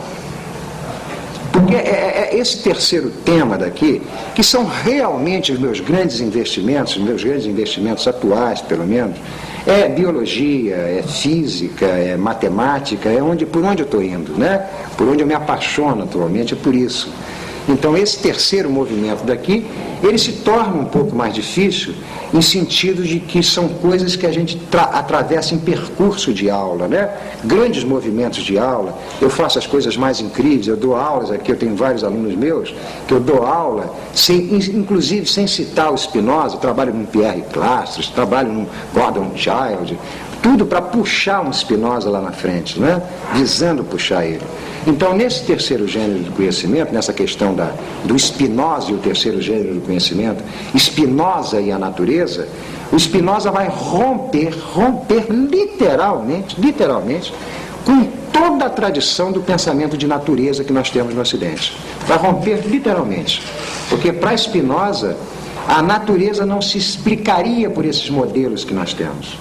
Porque é esse terceiro tema daqui, que são realmente os meus grandes investimentos atuais, pelo menos, é biologia, é física, é matemática, por onde eu estou indo, né? Por onde eu me apaixono atualmente, é por isso. Então, esse terceiro movimento daqui, ele se torna um pouco mais difícil, em sentido de que são coisas que a gente atravessa em percurso de aula, né? Grandes movimentos de aula. Eu faço as coisas mais incríveis, eu dou aulas aqui, eu tenho vários alunos meus, que eu dou aula, inclusive sem citar o Spinoza, eu trabalho no Pierre Clastres, trabalho no Gordon Childe, tudo para puxar um Spinoza lá na frente, né? Visando puxar ele. Então, nesse terceiro gênero do conhecimento, nessa questão do Spinoza e o terceiro gênero do conhecimento, Spinoza e a natureza, o Spinoza vai romper literalmente, com toda a tradição do pensamento de natureza que nós temos no Ocidente. Vai romper literalmente. Porque para Spinoza, a natureza não se explicaria por esses modelos que nós temos.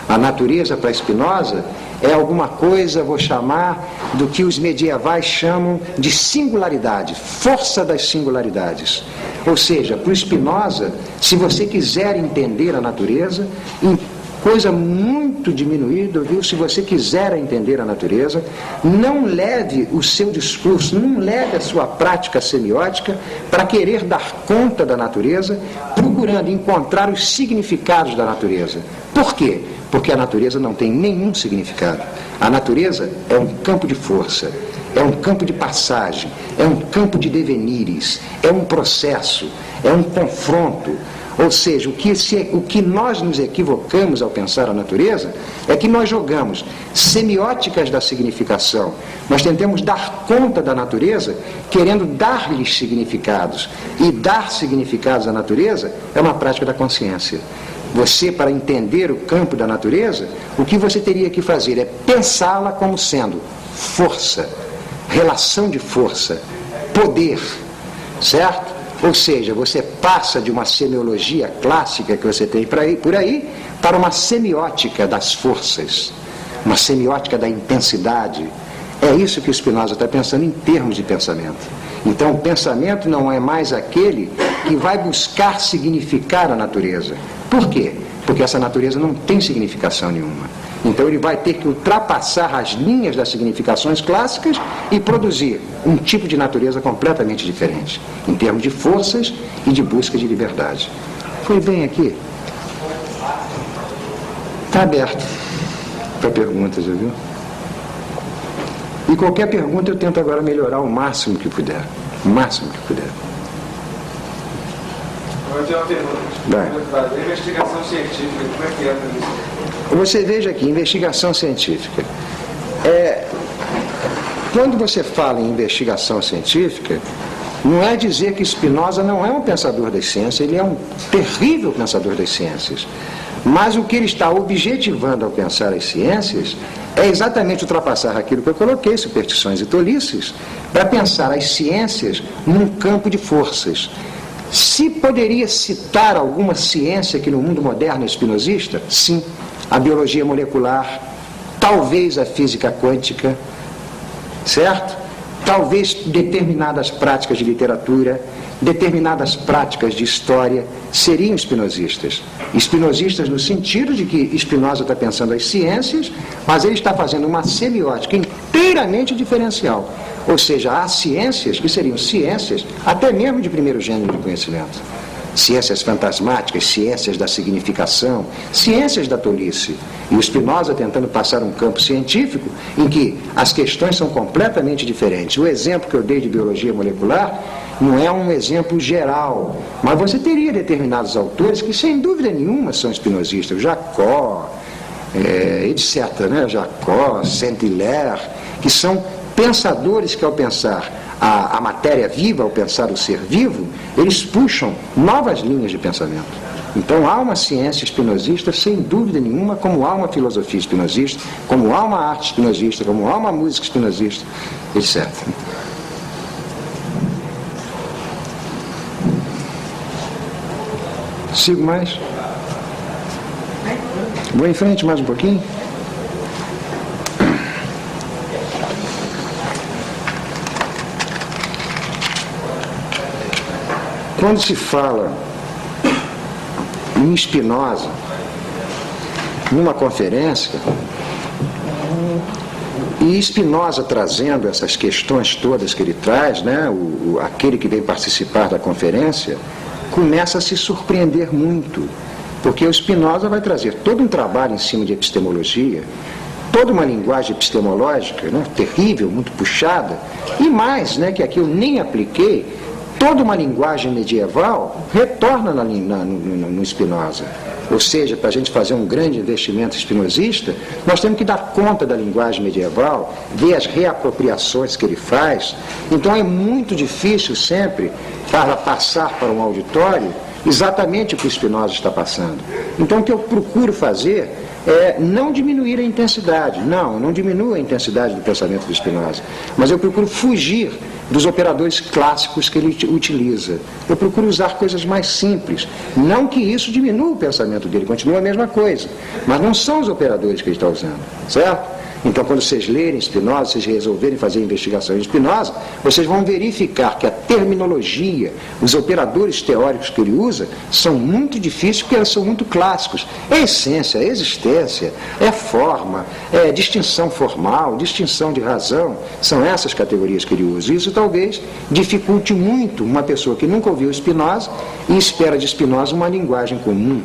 A natureza, para Spinoza, é alguma coisa, vou chamar, do que os medievais chamam de singularidade, força das singularidades. Ou seja, para o Spinoza, se você quiser entender a natureza, em coisa muito diminuída, viu? Se você quiser entender a natureza, não leve o seu discurso, não leve a sua prática semiótica para querer dar conta da natureza, procurando encontrar os significados da natureza. Por quê? Porque a natureza não tem nenhum significado. A natureza é um campo de força, é um campo de passagem, é um campo de devenires, é um processo, é um confronto. Ou seja, o que nós nos equivocamos ao pensar a natureza é que nós jogamos semióticas da significação. Nós tentamos dar conta da natureza, querendo dar-lhes significados. E dar significados à natureza é uma prática da consciência. Você, para entender o campo da natureza, o que você teria que fazer é pensá-la como sendo força, relação de força, poder, certo? Ou seja, você passa de uma semiologia clássica que você tem por aí para uma semiótica das forças, uma semiótica da intensidade. É isso que o Spinoza está pensando em termos de pensamento. Então, o pensamento não é mais aquele que vai buscar significar a natureza. Por quê? Porque essa natureza não tem significação nenhuma. Então ele vai ter que ultrapassar as linhas das significações clássicas e produzir um tipo de natureza completamente diferente, em termos de forças e de busca de liberdade. Foi bem aqui? Está aberto para perguntas, já viu? E qualquer pergunta eu tento agora melhorar o máximo que puder. O máximo que puder. Eu tenho uma pergunta. Vai. Investigação científica, como é que entra nisso? Você veja aqui, investigação científica. Quando você fala em investigação científica, não é dizer que Spinoza não é um pensador das ciências, ele é um terrível pensador das ciências. Mas o que ele está objetivando ao pensar as ciências é exatamente ultrapassar aquilo que eu coloquei, superstições e tolices, para pensar as ciências num campo de forças. Se poderia citar alguma ciência que no mundo moderno é espinosista? Sim. A biologia molecular, talvez a física quântica, certo? Talvez determinadas práticas de literatura, determinadas práticas de história seriam espinosistas. Espinosistas no sentido de que Spinoza está pensando as ciências, mas ele está fazendo uma semiótica inteiramente diferencial. Ou seja, há ciências que seriam ciências até mesmo de primeiro gênero de conhecimento. Ciências fantasmáticas, ciências da significação, ciências da tolice. E o Spinoza tentando passar um campo científico em que as questões são completamente diferentes. O exemplo que eu dei de biologia molecular não é um exemplo geral, mas você teria determinados autores que sem dúvida nenhuma são espinosistas, Jacó, etc., né? Jacó, Saint-Hilaire, que são pensadores que ao pensar a matéria viva, ao pensar o ser vivo, eles puxam novas linhas de pensamento. Então há uma ciência espinosista, sem dúvida nenhuma, como há uma filosofia espinosista, como há uma arte espinosista, como há uma música espinosista, etc. Sigo mais? Vou em frente mais um pouquinho? Quando se fala em Spinoza, numa conferência, e Spinoza trazendo essas questões todas que ele traz, né, aquele que vem participar da conferência, começa a se surpreender muito, porque o Spinoza vai trazer todo um trabalho em cima de epistemologia, toda uma linguagem epistemológica, né, terrível, muito puxada, e mais, né, que aqui eu nem apliquei, toda uma linguagem medieval retorna no Spinoza. Ou seja, para a gente fazer um grande investimento espinosista, nós temos que dar conta da linguagem medieval, ver as reapropriações que ele faz. Então é muito difícil sempre para passar para um auditório exatamente o que o Spinoza está passando. Então o que eu procuro fazer é não diminuir a intensidade. Não diminuo a intensidade do pensamento do Spinoza, mas eu procuro fugir dos operadores clássicos que ele utiliza. Eu procuro usar coisas mais simples. Não que isso diminua o pensamento dele, continua a mesma coisa, mas não são os operadores que ele está usando, certo? Então, quando vocês lerem Spinoza, vocês resolverem fazer investigação em Spinoza, vocês vão verificar que a terminologia, os operadores teóricos que ele usa, são muito difíceis porque eles são muito clássicos. É essência, é existência, é forma, é distinção formal, distinção de razão, são essas categorias que ele usa. Isso talvez dificulte muito uma pessoa que nunca ouviu Spinoza e espera de Spinoza uma linguagem comum.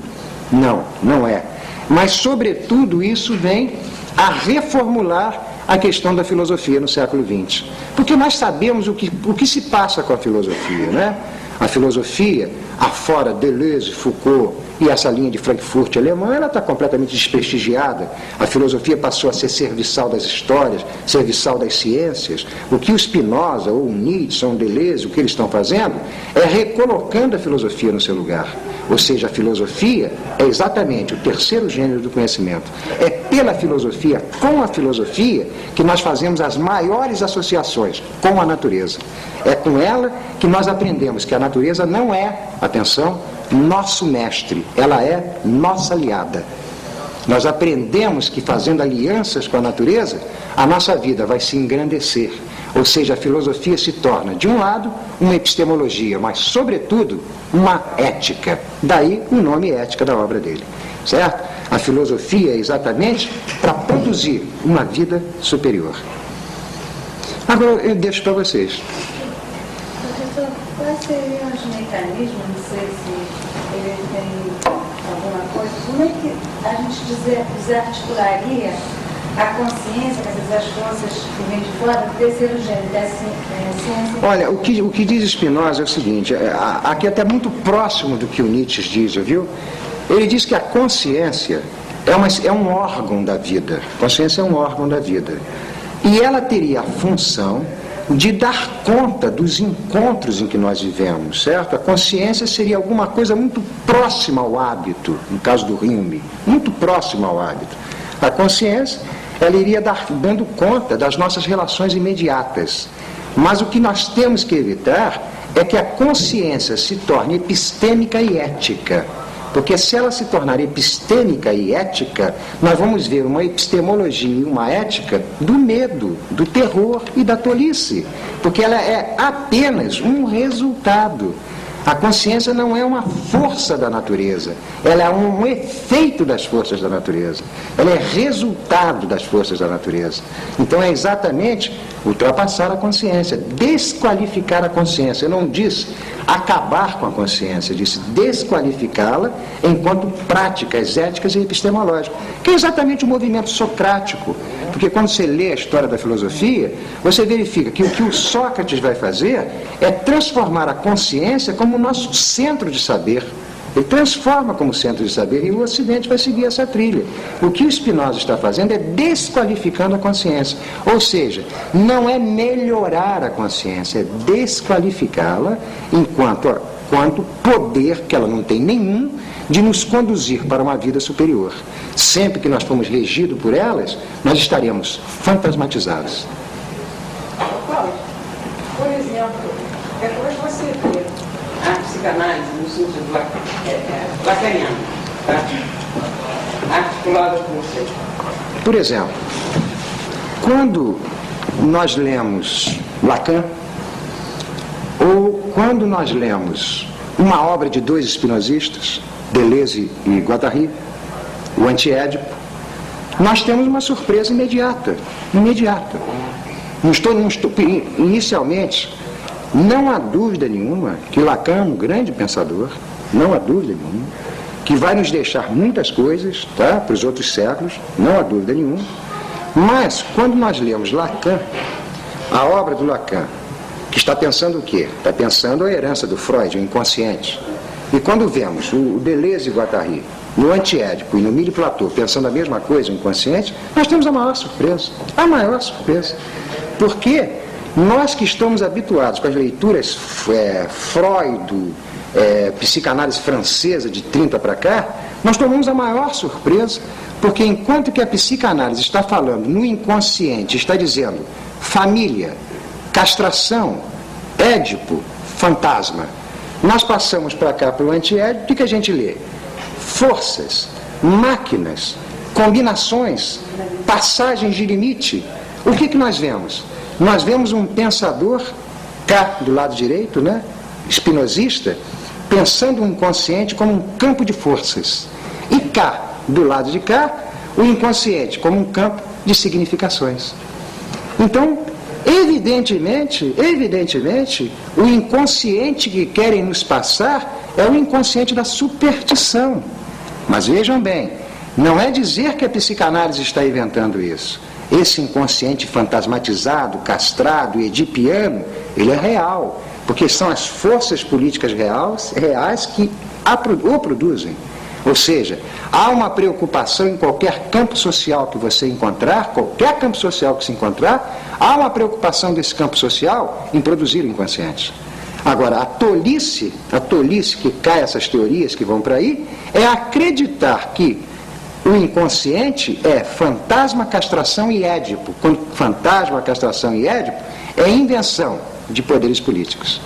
Não é. Mas, sobretudo, isso vem a reformular a questão da filosofia no século XX. Porque nós sabemos o que se passa com a filosofia, né? A filosofia, afora Deleuze, Foucault e essa linha de Frankfurt alemã, ela está completamente desprestigiada. A filosofia passou a ser serviçal das histórias, serviçal das ciências. O que o Spinoza, ou o Nietzsche, ou o Deleuze, o que eles estão fazendo é recolocando a filosofia no seu lugar. Ou seja, a filosofia é exatamente o terceiro gênero do conhecimento. É pela filosofia, com a filosofia, que nós fazemos as maiores associações com a natureza. É com ela que nós aprendemos que a natureza não é, atenção, nosso mestre, ela é nossa aliada. Nós aprendemos que fazendo alianças com a natureza, a nossa vida vai se engrandecer. Ou seja, a filosofia se torna, de um lado, uma epistemologia, mas, sobretudo, uma ética. Daí o nome ética da obra dele. Certo? A filosofia é exatamente para produzir uma vida superior. Agora eu deixo para vocês. Professor, quais seriam os mecanismos, não sei se ele tem alguma coisa, como é que a gente desarticularia a consciência, as forças que vêm de fora, do terceiro gênero, da ciência? Olha, o que diz Spinoza é o seguinte, aqui é até muito próximo do que o Nietzsche diz, viu? Ele diz que a consciência é um órgão da vida. A consciência é um órgão da vida. E ela teria a função de dar conta dos encontros em que nós vivemos, certo? A consciência seria alguma coisa muito próxima ao hábito, no caso do Hume, muito próxima ao hábito. A consciência, ela iria dando conta das nossas relações imediatas. Mas o que nós temos que evitar é que a consciência se torne epistêmica e ética. Porque se ela se tornar epistêmica e ética, nós vamos ver uma epistemologia e uma ética do medo, do terror e da tolice. Porque ela é apenas um resultado. A consciência não é uma força da natureza, ela é um efeito das forças da natureza, ela é resultado das forças da natureza. Então é exatamente ultrapassar a consciência, desqualificar a consciência. Eu não disse acabar com a consciência, eu disse desqualificá-la enquanto práticas éticas e epistemológicas, que é exatamente o movimento socrático. Porque quando você lê a história da filosofia, você verifica que o que o Sócrates vai fazer é transformar a consciência como o nosso centro de saber. Ele transforma como centro de saber e o Ocidente vai seguir essa trilha. O que o Spinoza está fazendo é desqualificando a consciência. Ou seja, não é melhorar a consciência, é desqualificá-la enquanto poder, que ela não tem nenhum, de nos conduzir para uma vida superior. Sempre que nós formos regidos por elas, nós estaremos fantasmatizados. Cláudio, por exemplo, depois você vê a psicanálise no sentido lacaniano, tá? Articulada com você. Por exemplo, quando nós lemos Lacan, ou quando nós lemos uma obra de dois espinosistas, Deleuze e Guattari, o Anti-Édipo, nós temos uma surpresa imediata. Inicialmente, não há dúvida nenhuma que Lacan é um grande pensador, não há dúvida nenhuma, que vai nos deixar muitas coisas, tá, para os outros séculos, não há dúvida nenhuma. Mas, quando nós lemos Lacan, a obra do Lacan, que está pensando o quê? Está pensando a herança do Freud, o inconsciente. E quando vemos o Deleuze e Guattari no Anti-Édipo e no Mille Platô pensando a mesma coisa, o inconsciente, nós temos a maior surpresa. A maior surpresa. Porque nós que estamos habituados com as leituras Freud, psicanálise francesa de 30 para cá, nós tomamos a maior surpresa, porque enquanto que a psicanálise está falando no inconsciente, está dizendo família, castração, Édipo, fantasma, nós passamos para cá para o Anti-Édipo, o que a gente lê? Forças, máquinas, combinações, passagens de limite. O que nós vemos? Nós vemos um pensador, cá do lado direito, né, espinosista, pensando o inconsciente como um campo de forças. E cá, do lado de cá, o inconsciente como um campo de significações. Então, evidentemente, o inconsciente que querem nos passar é o inconsciente da superstição. Mas vejam bem, não é dizer que a psicanálise está inventando isso. Esse inconsciente fantasmatizado, castrado, edipiano, ele é real, porque são as forças políticas reais que o produzem. Ou seja, há uma preocupação em qualquer campo social que você encontrar, qualquer campo social que se encontrar, há uma preocupação desse campo social em produzir o inconsciente. Agora, a tolice que cai essas teorias que vão para aí, é acreditar que o inconsciente é fantasma, castração e Édipo. Quando fantasma, castração e Édipo é invenção de poderes políticos.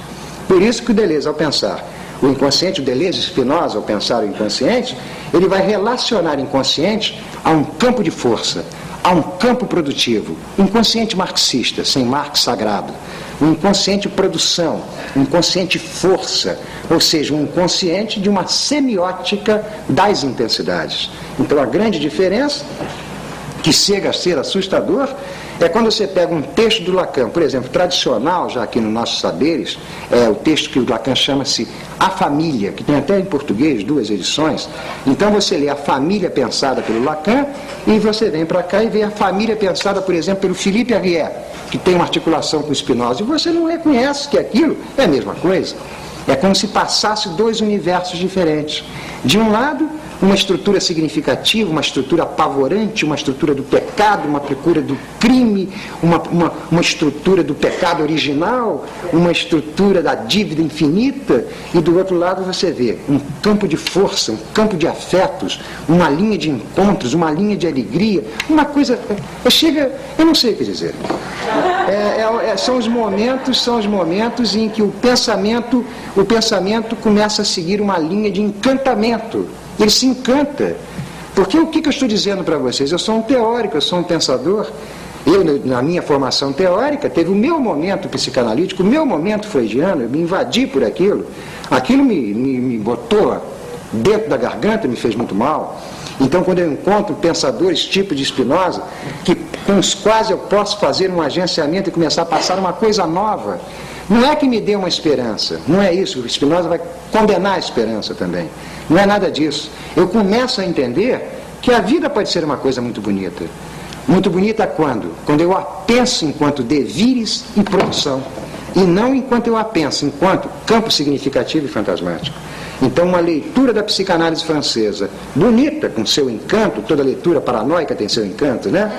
Por isso que o Deleuze, ao pensar o inconsciente, o Deleuze, Spinoza, ao pensar o inconsciente, ele vai relacionar o inconsciente a um campo de força, há um campo produtivo, um inconsciente marxista, sem Marx sagrado, um inconsciente produção, um inconsciente força, ou seja, um inconsciente de uma semiótica das intensidades. Então a grande diferença, que chega a ser assustador, é quando você pega um texto do Lacan, por exemplo, tradicional, já aqui nos nossos saberes, é o texto que o Lacan chama-se A Família, que tem até em português 2 edições. Então você lê A Família pensada pelo Lacan e você vem para cá e vê A Família pensada, por exemplo, pelo Philippe Arrière, que tem uma articulação com Spinoza, e você não reconhece que aquilo é a mesma coisa. É como se passasse 2 universos diferentes. De um lado, uma estrutura significativa, uma estrutura apavorante, uma estrutura do pecado, uma estrutura do crime, uma estrutura do pecado original, uma estrutura da dívida infinita, e do outro lado você vê um campo de força, um campo de afetos, uma linha de encontros, uma linha de alegria, uma coisa... eu não sei o que dizer. São os momentos em que o pensamento começa a seguir uma linha de encantamento. Ele se encanta. Porque o que eu estou dizendo para vocês? Eu sou um teórico, eu sou um pensador. Eu, na minha formação teórica, teve o meu momento psicanalítico, o meu momento freudiano, eu me invadi por aquilo. Aquilo me botou dentro da garganta, me fez muito mal. Então, quando eu encontro pensadores tipo de Spinoza, com os quais eu posso fazer um agenciamento e começar a passar uma coisa nova, não é que me dê uma esperança, não é isso. O Spinoza vai condenar a esperança também. Não é nada disso. Eu começo a entender que a vida pode ser uma coisa muito bonita. Muito bonita quando? Quando eu a penso enquanto devires e produção, e não enquanto eu a penso enquanto campo significativo e fantasmático. Então, uma leitura da psicanálise francesa, bonita, com seu encanto, toda leitura paranoica tem seu encanto, né?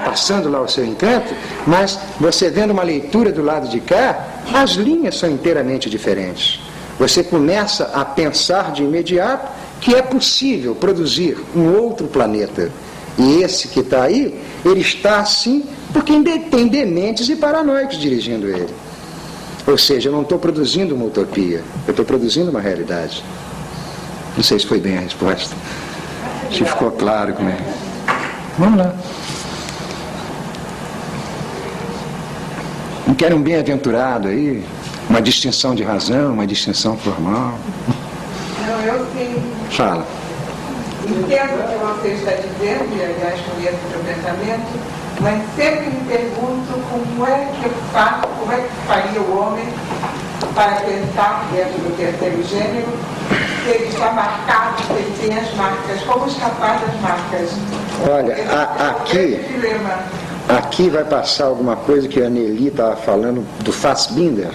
Passando lá o seu encanto, mas você vendo uma leitura do lado de cá, as linhas são inteiramente diferentes. Você começa a pensar de imediato que é possível produzir um outro planeta. E esse que está aí, ele está assim porque tem dementes e paranoicos dirigindo ele. Ou seja, eu não estou produzindo uma utopia, eu estou produzindo uma realidade. Não sei se foi bem a resposta. Se ficou claro como é. Vamos lá. Não quero um bem-aventurado aí, uma distinção de razão, uma distinção formal. Não, eu tenho... Fala. Entendo o que você está dizendo, e aliás conheço o seu pensamento, mas sempre me pergunto como é que eu faço, como é que faria o homem para pensar dentro do terceiro gênero, se ele está marcado, se ele tem as marcas, como escapar das marcas? Olha, aqui vai passar alguma coisa que a Nelly estava falando do Fassbinder,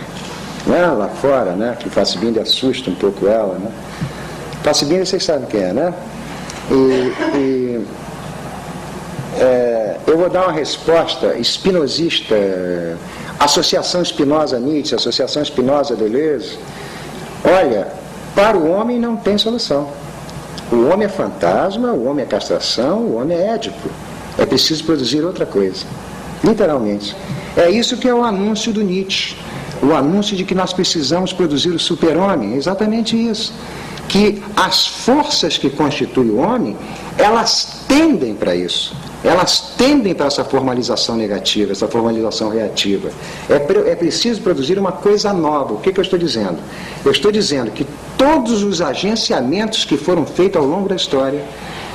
né, lá fora, né, que o Fassbinder assusta um pouco ela, né? Fassbinder vocês sabem quem é, né? Eu vou dar uma resposta espinosista, Associação Spinoza-Nietzsche, Associação Spinoza-Deleuze. Olha, para o homem não tem solução. O homem é fantasma, o homem é castração, o homem é édipo. É preciso produzir outra coisa, literalmente. É isso que é o anúncio do Nietzsche, o anúncio de que nós precisamos produzir o super-homem, é exatamente isso. Que as forças que constituem o homem, elas tendem para isso. Elas tendem para essa formalização negativa, essa formalização reativa. É preciso produzir uma coisa nova. O que eu estou dizendo? Eu estou dizendo que todos os agenciamentos que foram feitos ao longo da história,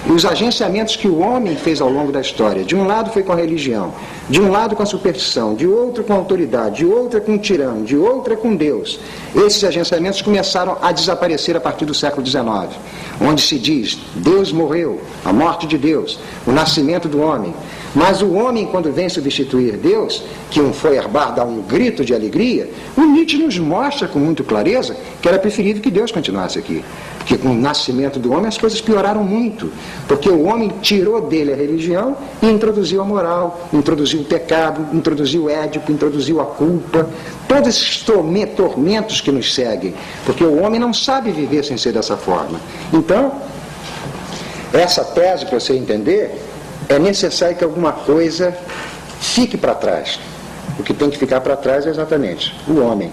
e os agenciamentos que o homem fez ao longo da história, de um lado foi com a religião, de um lado com a superstição, de outro com a autoridade, de outro com o tirano, de outro com Deus. Esses agenciamentos começaram a desaparecer a partir do século XIX, onde se diz, Deus morreu, a morte de Deus, o nascimento do homem. Mas o homem, quando vem substituir Deus, que um Feuerbach dá um grito de alegria, o Nietzsche nos mostra com muita clareza que era preferível que Deus continuasse aqui. Porque com o nascimento do homem as coisas pioraram muito, porque o homem tirou dele a religião e introduziu a moral, introduziu o pecado, introduziu o édipo, introduziu a culpa, todos esses tormentos que nos seguem, porque o homem não sabe viver sem ser dessa forma. Então, essa tese, para você entender, é necessário que alguma coisa fique para trás. O que tem que ficar para trás é exatamente o homem.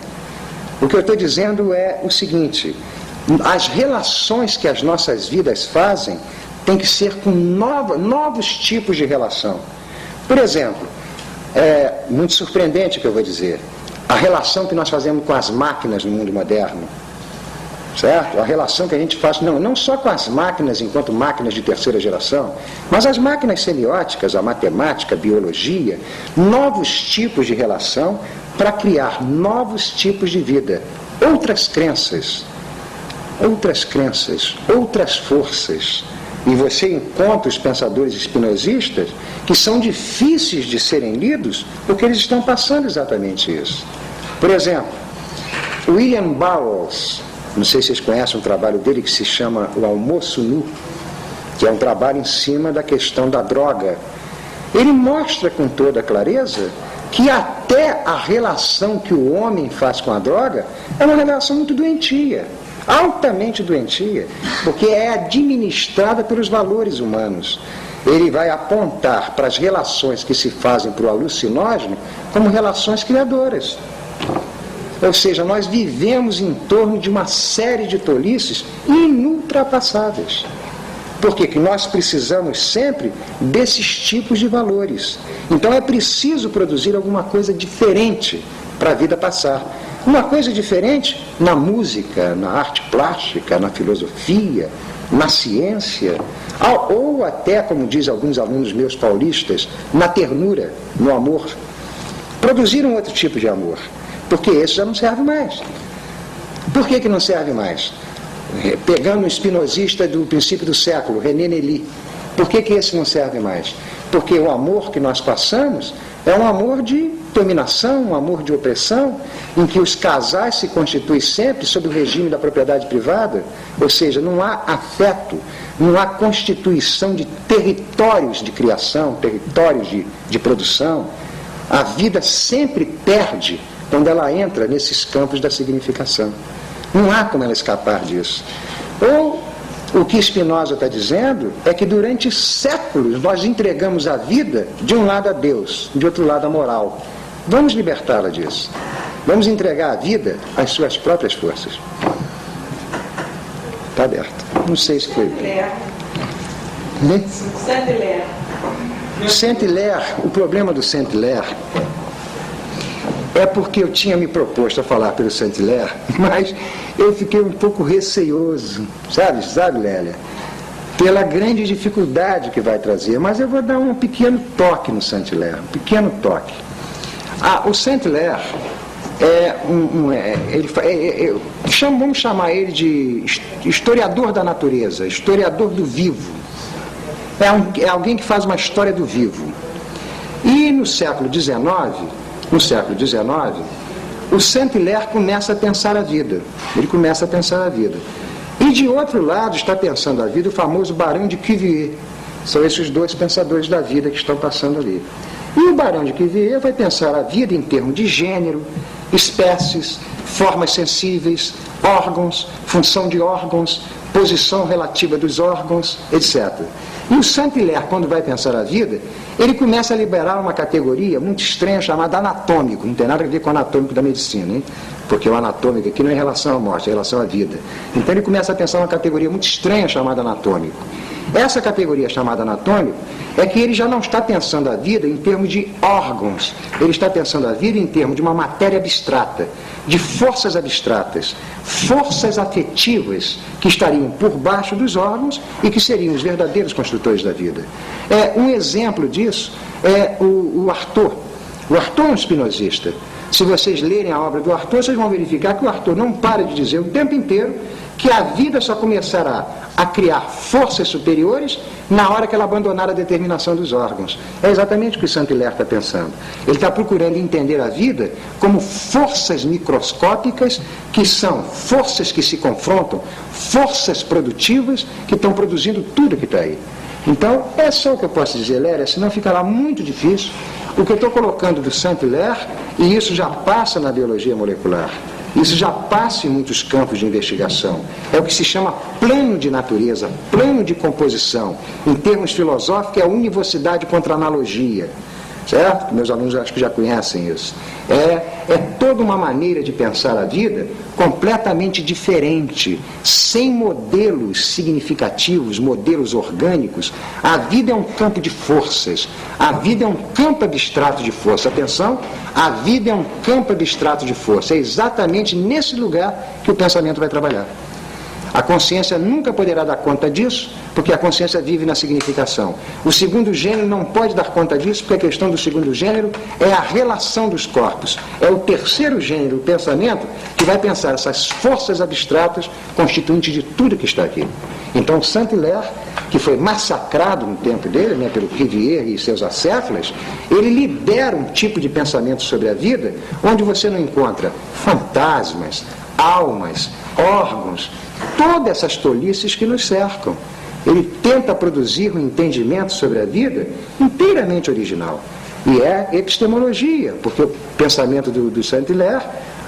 O que eu estou dizendo é o seguinte: as relações que as nossas vidas fazem tem que ser com novos tipos de relação. Por exemplo, é muito surpreendente o que eu vou dizer, a relação que nós fazemos com as máquinas no mundo moderno, certo? A relação que a gente faz, não só com as máquinas enquanto máquinas de terceira geração, mas as máquinas semióticas, a matemática, a biologia, novos tipos de relação para criar novos tipos de vida, outras crenças, outras forças. E você encontra os pensadores espinosistas que são difíceis de serem lidos porque eles estão passando exatamente isso. Por exemplo, William Burroughs, não sei se vocês conhecem um trabalho dele que se chama O Almoço Nu, que é um trabalho em cima da questão da droga. Ele mostra com toda clareza que até a relação que o homem faz com a droga é uma relação muito doentia, altamente doentia, porque é administrada pelos valores humanos. Ele vai apontar para as relações que se fazem para o alucinógeno como relações criadoras. Ou seja, nós vivemos em torno de uma série de tolices inultrapassáveis. Porque nós precisamos sempre desses tipos de valores. Então é preciso produzir alguma coisa diferente para a vida passar. Uma coisa diferente na música, na arte plástica, na filosofia, na ciência, ou até, como dizem alguns alunos meus paulistas, na ternura, no amor. Produzir um outro tipo de amor, porque esse já não serve mais. Por que não serve mais? Pegando um espinosista do princípio do século, René Nelly, por que esse não serve mais? Porque o amor que nós passamos é um amor de dominação, um amor de opressão, em que os casais se constituem sempre sob o regime da propriedade privada, ou seja, não há afeto, não há constituição de territórios de criação, territórios de produção. A vida sempre perde quando ela entra nesses campos da significação. Não há como ela escapar disso. Ou o que Spinoza está dizendo é que durante séculos nós entregamos a vida de um lado a Deus, de outro lado a moral. Vamos libertá-la disso. Vamos entregar a vida às suas próprias forças. Está aberto. Não sei se foi. Saint-Hilaire, o problema do Saint-Hilaire é porque eu tinha me proposto a falar pelo Saint-Hilaire, mas eu fiquei um pouco receoso, sabe, Lélia? Pela grande dificuldade que vai trazer, mas eu vou dar um pequeno toque no Saint-Hilaire, um pequeno toque. O Saint-Hilaire vamos chamar ele de historiador da natureza, historiador do vivo. É alguém que faz uma história do vivo. E no século XIX, o Saint-Hilaire começa a pensar a vida. Ele começa a pensar a vida. E de outro lado está pensando a vida o famoso Barão de Cuvier. São esses dois pensadores da vida que estão passando ali. E o Barão de Cuvier vai pensar a vida em termos de gênero, espécies, formas sensíveis, órgãos, função de órgãos, posição relativa dos órgãos, etc. E o Saint-Hilaire, quando vai pensar a vida, ele começa a liberar uma categoria muito estranha chamada anatômico. Não tem nada a ver com o anatômico da medicina, hein? Porque o anatômico aqui não é em relação à morte, é em relação à vida. Então ele começa a pensar uma categoria muito estranha chamada anatômico. Essa categoria chamada anatômico é que ele já não está pensando a vida em termos de órgãos, ele está pensando a vida em termos de uma matéria abstrata, de forças abstratas, forças afetivas que estariam por baixo dos órgãos e que seriam os verdadeiros construtores da vida. Um exemplo disso é o Artaud. O Artaud é um espinosista. Se vocês lerem a obra do Artaud, vocês vão verificar que o Artaud não para de dizer o tempo inteiro que a vida só começará a criar forças superiores na hora que ela abandonar a determinação dos órgãos. É exatamente o que o Saint-Hilaire está pensando. Ele está procurando entender a vida como forças microscópicas, que são forças que se confrontam, forças produtivas que estão produzindo tudo que está aí. Então, é só o que eu posso dizer, Lélia, senão ficará muito difícil. O que eu estou colocando do Saint-Hilaire, e isso já passa na biologia molecular, isso já passa em muitos campos de investigação. É o que se chama plano de natureza, plano de composição. Em termos filosóficos, é a univocidade contra a analogia. Certo? Meus alunos acho que já conhecem isso. é toda uma maneira de pensar a vida completamente diferente, sem modelos significativos, modelos orgânicos. A vida é um campo de forças, a vida é um campo abstrato de força. Atenção, a vida é um campo abstrato de força. É exatamente nesse lugar que o pensamento vai trabalhar. A consciência nunca poderá dar conta disso, porque a consciência vive na significação. O segundo gênero não pode dar conta disso, porque a questão do segundo gênero é a relação dos corpos. É o terceiro gênero, o pensamento, que vai pensar essas forças abstratas constituintes de tudo que está aqui. Então, Saint-Hilaire, que foi massacrado no tempo dele, né, pelo Cuvier e seus acéfalas, ele lidera um tipo de pensamento sobre a vida onde você não encontra fantasmas, almas, órgãos, todas essas tolices que nos cercam. Ele tenta produzir um entendimento sobre a vida inteiramente original. E é epistemologia, porque o pensamento do Saint-Hilaire,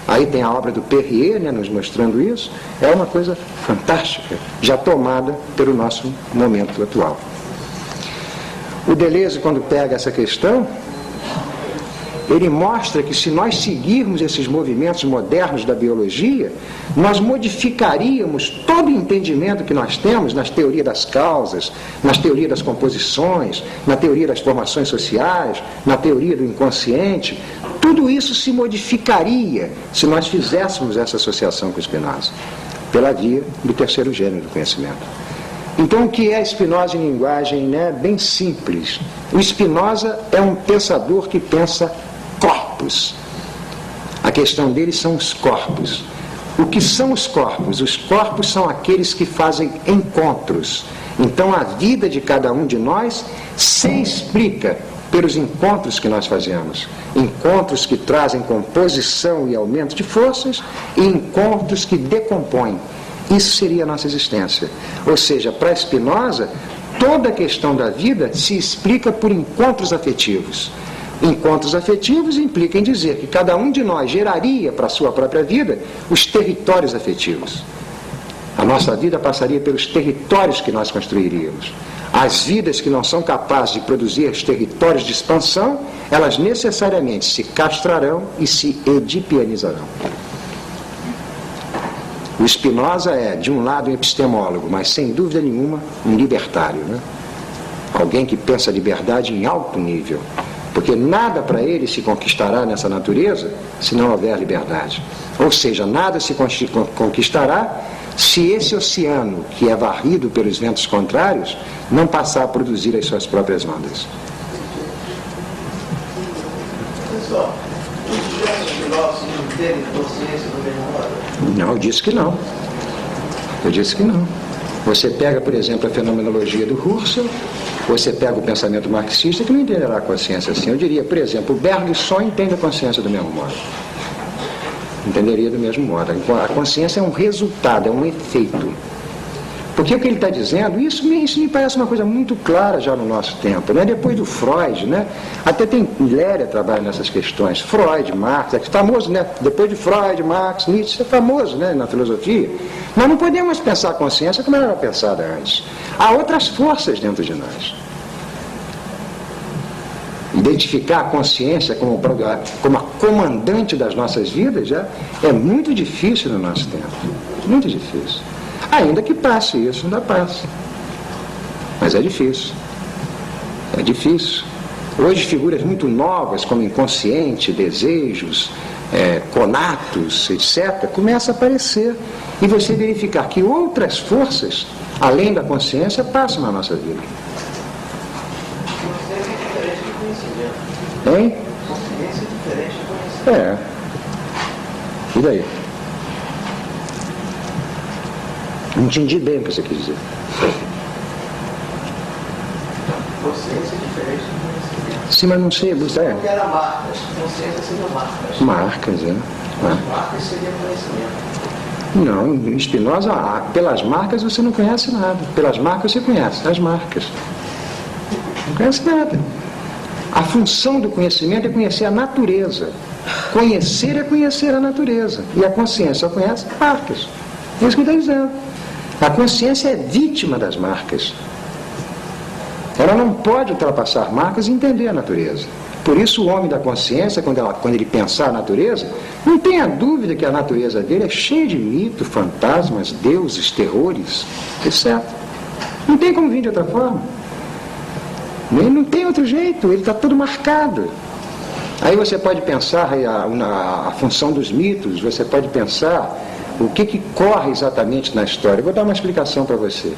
aí tem a obra do Perrier, né, nos mostrando isso, é uma coisa fantástica, já tomada pelo nosso momento atual. O Deleuze, quando pega essa questão, ele mostra que se nós seguirmos esses movimentos modernos da biologia, nós modificaríamos todo o entendimento que nós temos nas teorias das causas, nas teorias das composições, na teoria das formações sociais, na teoria do inconsciente. Tudo isso se modificaria se nós fizéssemos essa associação com Spinoza, pela via do terceiro gênero do conhecimento. Então, o que é Spinoza em linguagem, né, bem simples? O Spinoza é um pensador que pensa corpos. A questão dele são os corpos. O que são os corpos? Os corpos são aqueles que fazem encontros. Então, a vida de cada um de nós se explica pelos encontros que nós fazemos. Encontros que trazem composição e aumento de forças e encontros que decompõem. Isso seria a nossa existência. Ou seja, para Spinoza, toda a questão da vida se explica por encontros afetivos. Encontros afetivos implicam em dizer que cada um de nós geraria para a sua própria vida os territórios afetivos. A nossa vida passaria pelos territórios que nós construiríamos. As vidas que não são capazes de produzir os territórios de expansão, elas necessariamente se castrarão e se edipianizarão. O Spinoza é, de um lado, um epistemólogo, mas sem dúvida nenhuma, um libertário, né? Alguém que pensa a liberdade em alto nível. Porque nada para ele se conquistará nessa natureza se não houver liberdade. Ou seja, nada se conquistará se esse oceano, que é varrido pelos ventos contrários, não passar a produzir as suas próprias ondas. Pessoal, os filósofos não têm consciência do mesmo modo? Não, eu disse que não. Eu disse que não. Você pega, por exemplo, a fenomenologia do Husserl, você pega o pensamento marxista, que não entenderá a consciência assim. Eu diria, por exemplo, o Bergson entende a consciência do mesmo modo. Entenderia do mesmo modo. A consciência é um resultado, é um efeito. Porque o que ele está dizendo, isso me parece uma coisa muito clara já no nosso tempo, né? Depois do Freud, né? Até tem Léria trabalha nessas questões. Freud, Marx, é famoso, né? Depois de Freud, Marx, Nietzsche, é famoso, né? Na filosofia. Nós não podemos pensar a consciência como ela era pensada antes. Há outras forças dentro de nós. Identificar a consciência como a comandante das nossas vidas já é muito difícil no nosso tempo. Muito difícil. Ainda que passe isso, ainda passa. Mas é difícil. É difícil. Hoje figuras muito novas, como inconsciente, desejos, conatos, etc., começam a aparecer. E você verificar que outras forças, além da consciência, passam na nossa vida. Consciência é diferente do conhecimento. Hein? Consciência é diferente do conhecimento. E daí? Não entendi bem o que você quis dizer. Consciência é diferente do conhecimento. Sim, mas não sei. Porque era marcas. Consciência seria marcas. Marcas, Marcas seria conhecimento. Não, em Spinoza, pelas marcas você não conhece nada. Pelas marcas você conhece as marcas. Não conhece nada. A função do conhecimento é conhecer a natureza. Conhecer é conhecer a natureza. E a consciência só conhece marcas. É isso que ele está dizendo. A consciência é vítima das marcas. Ela não pode ultrapassar marcas e entender a natureza. Por isso o homem da consciência, quando ele pensar a natureza, não tenha dúvida que a natureza dele é cheia de mitos, fantasmas, deuses, terrores, etc. Não tem como vir de outra forma. Ele não tem outro jeito, ele está todo marcado. Aí você pode pensar a função dos mitos, você pode pensar o que corre exatamente na história. Eu vou dar uma explicação para você.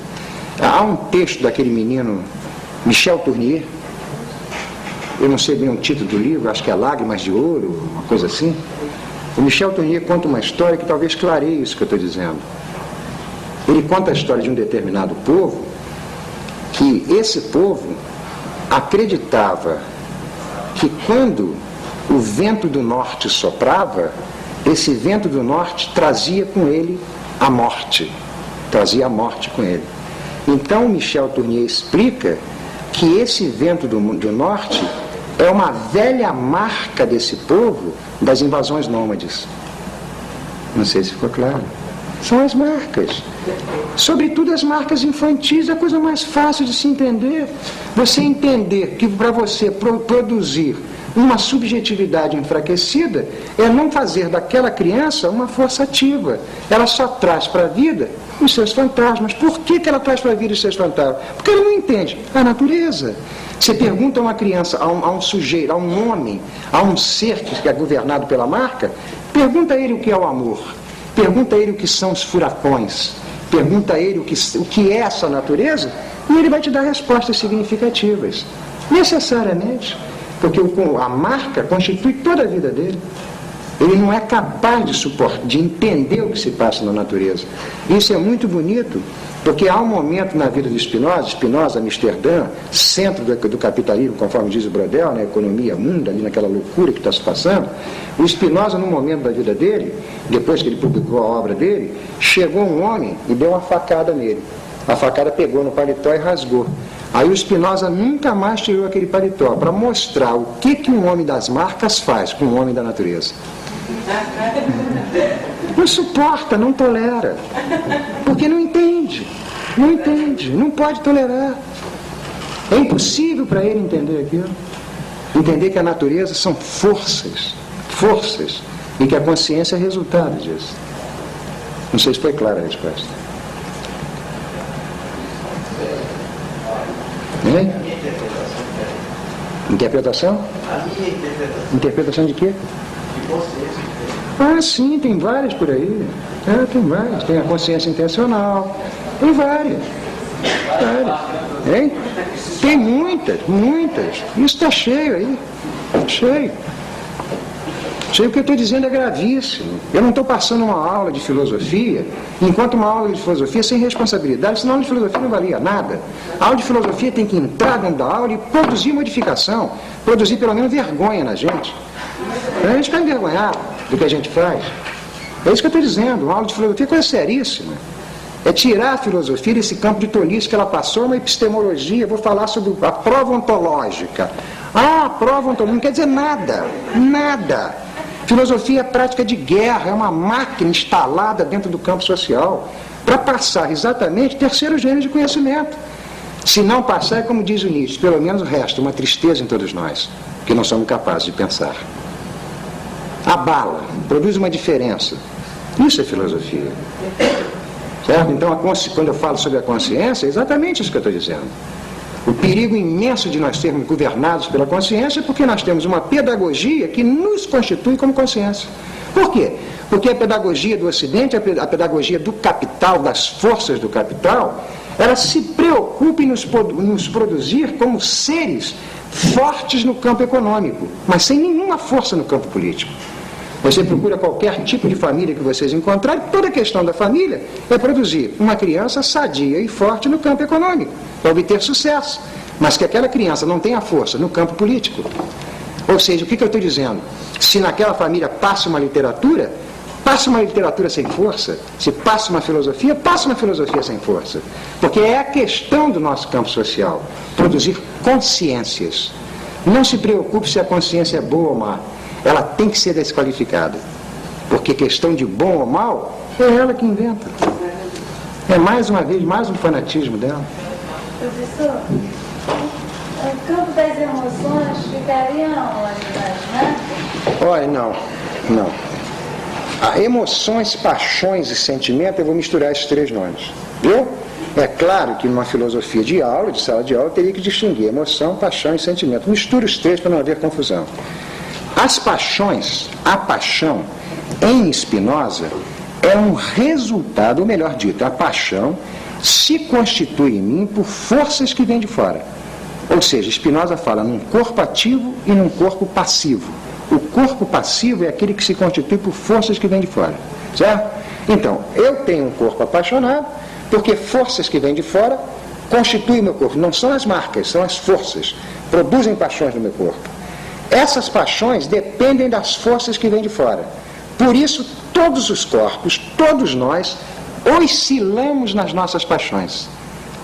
Há um texto daquele menino Michel Tournier, eu não sei bem o título do livro, acho que é Lágrimas de Ouro, uma coisa assim. O Michel Tournier conta uma história que talvez clareie isso que eu estou dizendo. Ele conta a história de um determinado povo, que esse povo acreditava que quando o vento do norte soprava, esse vento do norte trazia com ele a morte. Trazia a morte com ele. Então Michel Tournier explica que esse vento do norte é uma velha marca desse povo das invasões nômades. Não sei se ficou claro. São as marcas. Sobretudo as marcas infantis, é a coisa mais fácil de se entender. Você entender que para você produzir uma subjetividade enfraquecida é não fazer daquela criança uma força ativa. Ela só traz para a vida os seus fantasmas. Por que ela traz para a vida os seus fantasmas? Porque ela não entende a natureza. Você pergunta a uma criança, a um sujeito, a um homem, a um ser que é governado pela marca, pergunta a ele o que é o amor, pergunta a ele o que são os furacões, pergunta a ele o que é essa natureza, e ele vai te dar respostas significativas, necessariamente, porque a marca constitui toda a vida dele. Ele não é capaz de entender o que se passa na natureza. Isso é muito bonito, porque há um momento na vida do Spinoza, Amsterdã, centro do capitalismo, conforme diz o Brodel, na economia mundo, ali naquela loucura que está se passando. O Spinoza, num momento da vida dele, depois que ele publicou a obra dele, chegou um homem e deu uma facada nele. A facada pegou no paletó e rasgou. Aí o Spinoza nunca mais tirou aquele paletó, para mostrar o que um homem das marcas faz com um homem da natureza. Não suporta, não tolera, porque não entende, não pode tolerar. É impossível para ele entender aquilo, entender que a natureza são forças, e que a consciência é resultado disso. Não sei se foi clara a resposta. Hein? Interpretação? A minha interpretação. Interpretação de quê? De consciência. Ah, sim, tem várias por aí. Tem várias. Tem a consciência intencional. Tem várias. Hein? Tem muitas. Isso está cheio aí. Cheio. O que eu estou dizendo é gravíssimo. Eu não estou passando uma aula de filosofia, enquanto uma aula de filosofia sem responsabilidade, senão a aula de filosofia não valia nada. A aula de filosofia tem que entrar dentro da aula e produzir modificação, produzir pelo menos vergonha na gente. A gente fica envergonhado do que a gente faz. É isso que eu estou dizendo. Uma aula de filosofia é coisa seríssima. É tirar a filosofia desse campo de tolice que ela passou, uma epistemologia. Vou falar sobre a prova ontológica. A prova ontológica não quer dizer nada. Filosofia é prática de guerra, é uma máquina instalada dentro do campo social para passar exatamente terceiro gênero de conhecimento. Se não passar, é como diz o Nietzsche, pelo menos resta uma tristeza em todos nós, que não somos capazes de pensar. Abala, produz uma diferença. Isso é filosofia. Certo? Então, quando eu falo sobre a consciência, é exatamente isso que eu estou dizendo. O perigo imenso de nós sermos governados pela consciência é porque nós temos uma pedagogia que nos constitui como consciência. Por quê? Porque a pedagogia do Ocidente, a pedagogia do capital, das forças do capital, ela se preocupa em nos produzir como seres fortes no campo econômico, mas sem nenhuma força no campo político. Você procura qualquer tipo de família que vocês encontrarem, toda a questão da família é produzir uma criança sadia e forte no campo econômico, para obter sucesso, mas que aquela criança não tenha força no campo político. Ou seja, o que eu estou dizendo? Se naquela família passa uma literatura sem força. Se passa uma filosofia sem força. Porque é a questão do nosso campo social, produzir consciências. Não se preocupe se a consciência é boa ou má. Ela tem que ser desqualificada, porque questão de bom ou mal é ela que inventa. É mais uma vez, mais um fanatismo dela. Professor, O campo das emoções ficaria onde? Nas marcas? Olha, não. Emoções, paixões e sentimento, eu vou misturar esses três nomes. Viu? É claro que numa filosofia de aula, de sala de aula, eu teria que distinguir emoção, paixão e sentimento. Mistura os três para não haver confusão. As paixões, a paixão, em Spinoza, é um resultado, ou melhor dito, a paixão se constitui em mim por forças que vêm de fora. Ou seja, Spinoza fala num corpo ativo e num corpo passivo. O corpo passivo é aquele que se constitui por forças que vêm de fora, certo? Então, eu tenho um corpo apaixonado, porque forças que vêm de fora constituem o meu corpo. Não são as marcas, são as forças. Produzem paixões no meu corpo. Essas paixões dependem das forças que vêm de fora. Por isso, todos os corpos, todos nós, oscilamos nas nossas paixões.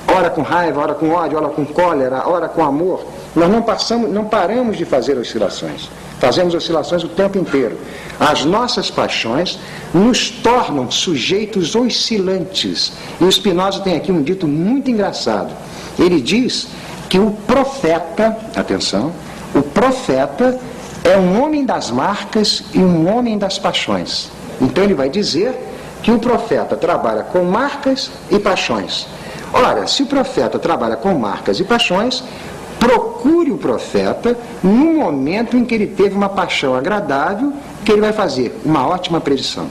Ora com raiva, ora com ódio, ora com cólera, ora com amor. Nós não paramos de fazer oscilações. Fazemos oscilações o tempo inteiro. As nossas paixões nos tornam sujeitos oscilantes. E o Spinoza tem aqui um dito muito engraçado. Ele diz que o profeta, atenção, o profeta é um homem das marcas e um homem das paixões. Então ele vai dizer que o profeta trabalha com marcas e paixões. Ora, se o profeta trabalha com marcas e paixões, procure o profeta no momento em que ele teve uma paixão agradável, que ele vai fazer uma ótima predição.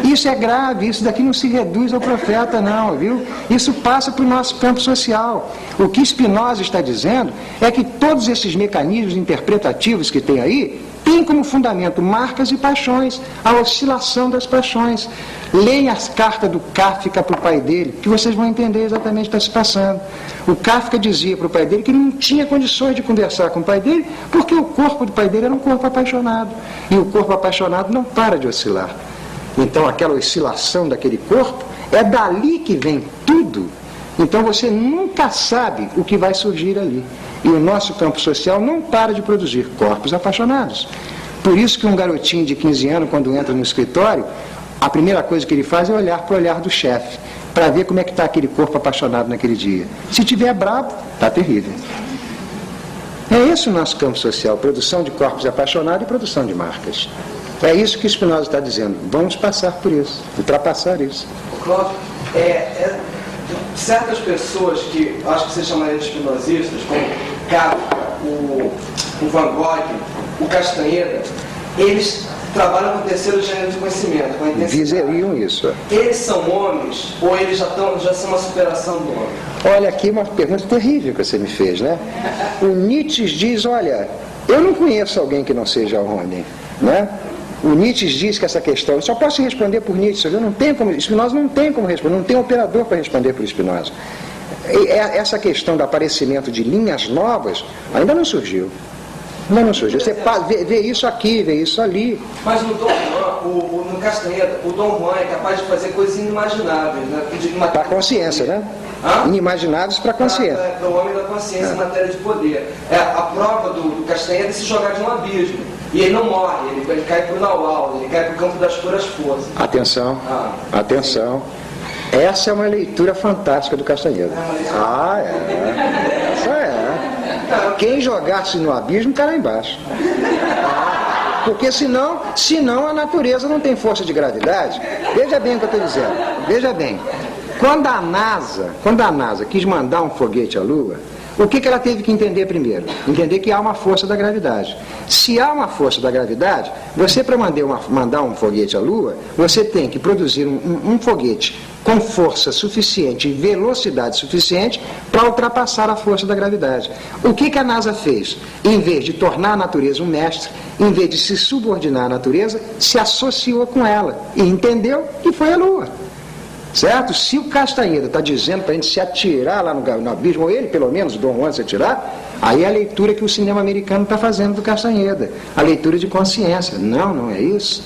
Isso é grave, isso daqui não se reduz ao profeta não, viu? Isso passa para o nosso campo social. O que Spinoza está dizendo é que todos esses mecanismos interpretativos que tem aí, tem como fundamento marcas e paixões, a oscilação das paixões. Leem as cartas do Kafka para o pai dele, que vocês vão entender exatamente o que está se passando. O Kafka dizia para o pai dele que ele não tinha condições de conversar com o pai dele, porque o corpo do pai dele era um corpo apaixonado. E o corpo apaixonado não para de oscilar. Então aquela oscilação daquele corpo, é dali que vem tudo. Então você nunca sabe o que vai surgir ali. E o nosso campo social não para de produzir corpos apaixonados. Por isso que um garotinho de 15 anos, quando entra no escritório, a primeira coisa que ele faz é olhar para o olhar do chefe, para ver como é que está aquele corpo apaixonado naquele dia. Se tiver bravo, está terrível. É esse o nosso campo social, produção de corpos apaixonados e produção de marcas. É isso que Spinoza está dizendo. Vamos passar por isso, ultrapassar isso. Cláudio, certas pessoas que acho que você chamaria de espinosistas, como Kafka, o Van Gogh, o Castaneda, eles trabalham com o terceiro gênero de conhecimento, com a intensidade. Dizeriam isso. Eles são homens ou eles já são uma superação do homem? Olha aqui uma pergunta terrível que você me fez, né? O Nietzsche diz, olha, eu não conheço alguém que não seja homem, né? O Nietzsche diz que essa questão, eu só posso responder por Nietzsche, eu não tenho como, Spinoza não tem como responder, não tem operador para responder por Spinoza. E essa questão do aparecimento de linhas novas ainda não surgiu. Ainda não surgiu. Você vê isso aqui, vê isso ali. Mas no Dom Juan, no Castaneda, o Dom Juan é capaz de fazer coisas inimagináveis, né? Para a consciência, né? Inimagináveis para a consciência. Para o homem da consciência em matéria de poder. A prova do Castaneda é se jogar de um abismo. E ele não morre, ele cai para o Naual, ele cai para o campo das puras forças. Atenção, atenção. Essa é uma leitura fantástica do Castaneda. Essa é. Quem jogasse no abismo está lá embaixo. Porque senão a natureza não tem força de gravidade. Veja bem o que eu estou dizendo. Veja bem. Quando a NASA quis mandar um foguete à Lua, o que ela teve que entender primeiro? Entender que há uma força da gravidade. Se há uma força da gravidade, você para mandar um foguete à Lua, você tem que produzir um foguete com força suficiente e velocidade suficiente para ultrapassar a força da gravidade. O que a NASA fez? Em vez de tornar a natureza um mestre, em vez de se subordinar à natureza, se associou com ela e entendeu que foi a Lua. Certo? Se o Castaneda está dizendo para a gente se atirar lá no abismo, ou ele, pelo menos, o Dom Juan se atirar, aí é a leitura que o cinema americano está fazendo do Castaneda, a leitura de consciência. Não é isso.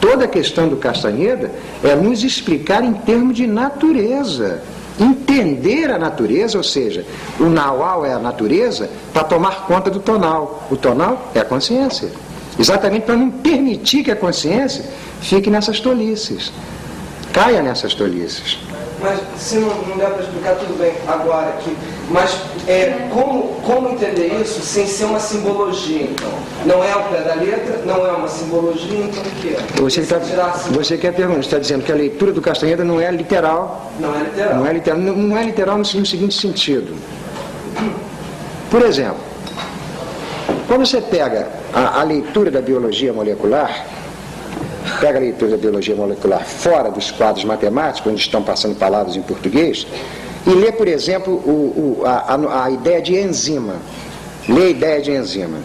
Toda a questão do Castaneda é nos explicar em termos de natureza. Entender a natureza, ou seja, o Naual é a natureza para tomar conta do tonal. O tonal é a consciência. Exatamente para não permitir que a consciência fique nessas tolices. Caia nessas tolices. Mas se não der para explicar, tudo bem agora aqui. Mas como entender isso sem ser uma simbologia, então? Não é ao pé da letra, não é uma simbologia, então o que é? Você quer perguntar, está dizendo que a leitura do Castaneda não é literal. Não é literal. Não é literal no seguinte sentido. Por exemplo, quando você pega a leitura da biologia molecular, fora dos quadros matemáticos, onde estão passando palavras em português, e lê, por exemplo, a ideia de enzima. Lê a ideia de enzima.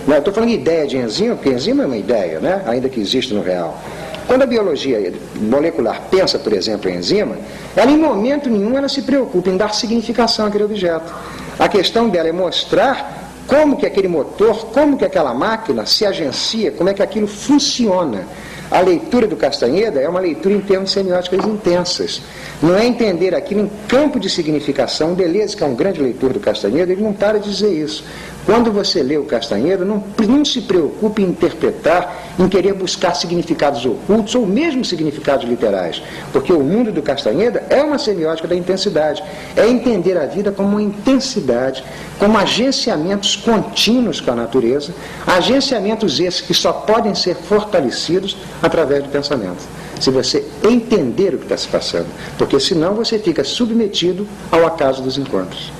Não, eu estou falando de ideia de enzima, porque enzima é uma ideia, né? Ainda que existe no real. Quando a biologia molecular pensa, por exemplo, em enzima, ela em momento nenhum ela se preocupa em dar significação àquele objeto. A questão dela é mostrar como que aquele motor, como que aquela máquina se agencia, como é que aquilo funciona. A leitura do Castaneda é uma leitura em termos semióticas intensas. Não é entender aquilo em campo de significação. O Deleuze, que é um grande leitor do Castaneda, ele não para de dizer isso. Quando você lê o Castaneda, não se preocupe em interpretar, em querer buscar significados ocultos ou mesmo significados literais. Porque o mundo do Castaneda é uma semiótica da intensidade. É entender a vida como uma intensidade, como agenciamentos contínuos com a natureza, agenciamentos esses que só podem ser fortalecidos através do pensamento. Se você entender o que está se passando. Porque senão você fica submetido ao acaso dos encontros.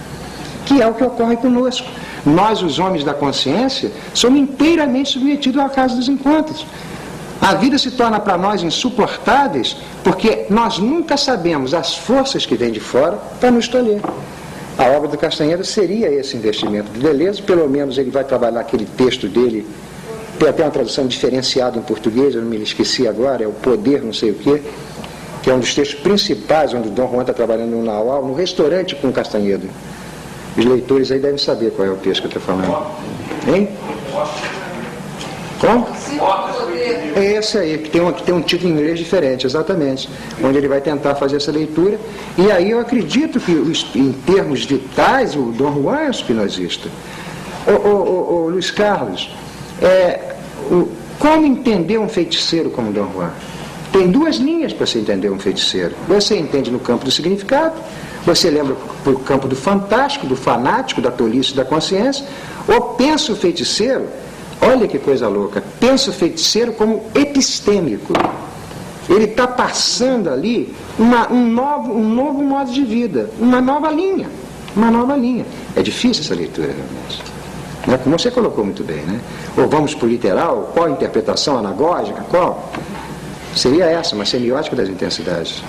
Que é o que ocorre conosco. Nós, os homens da consciência, somos inteiramente submetidos ao acaso dos encontros. A vida se torna para nós insuportáveis porque nós nunca sabemos as forças que vêm de fora para nos tolher. A obra do Castaneda seria esse investimento do Deleuze, pelo menos ele vai trabalhar aquele texto dele, tem até uma tradução diferenciada em português, eu não me esqueci agora, é o Poder não sei o quê, que é um dos textos principais onde o Dom Juan está trabalhando no Naual, no restaurante com o Castaneda. Os leitores aí devem saber qual é o texto que eu estou falando. Hein? Como? É esse aí, que tem um título em inglês diferente, exatamente. Onde ele vai tentar fazer essa leitura. E aí eu acredito que, em termos vitais, o Dom Juan é um spinozista. Ô Luiz Carlos, como entender um feiticeiro como Dom Juan? Tem duas linhas para você entender um feiticeiro. Você entende no campo do significado, você lembra para o campo do fantástico, do fanático, da tolice, da consciência, ou pensa o feiticeiro, olha que coisa louca, pensa o feiticeiro como epistêmico. Ele está passando ali um novo modo de vida, uma nova linha. É difícil essa leitura, realmente. Né? Como você colocou muito bem, né? Ou vamos para o literal, qual a interpretação anagógica, qual? Seria essa, uma semiótica das intensidades.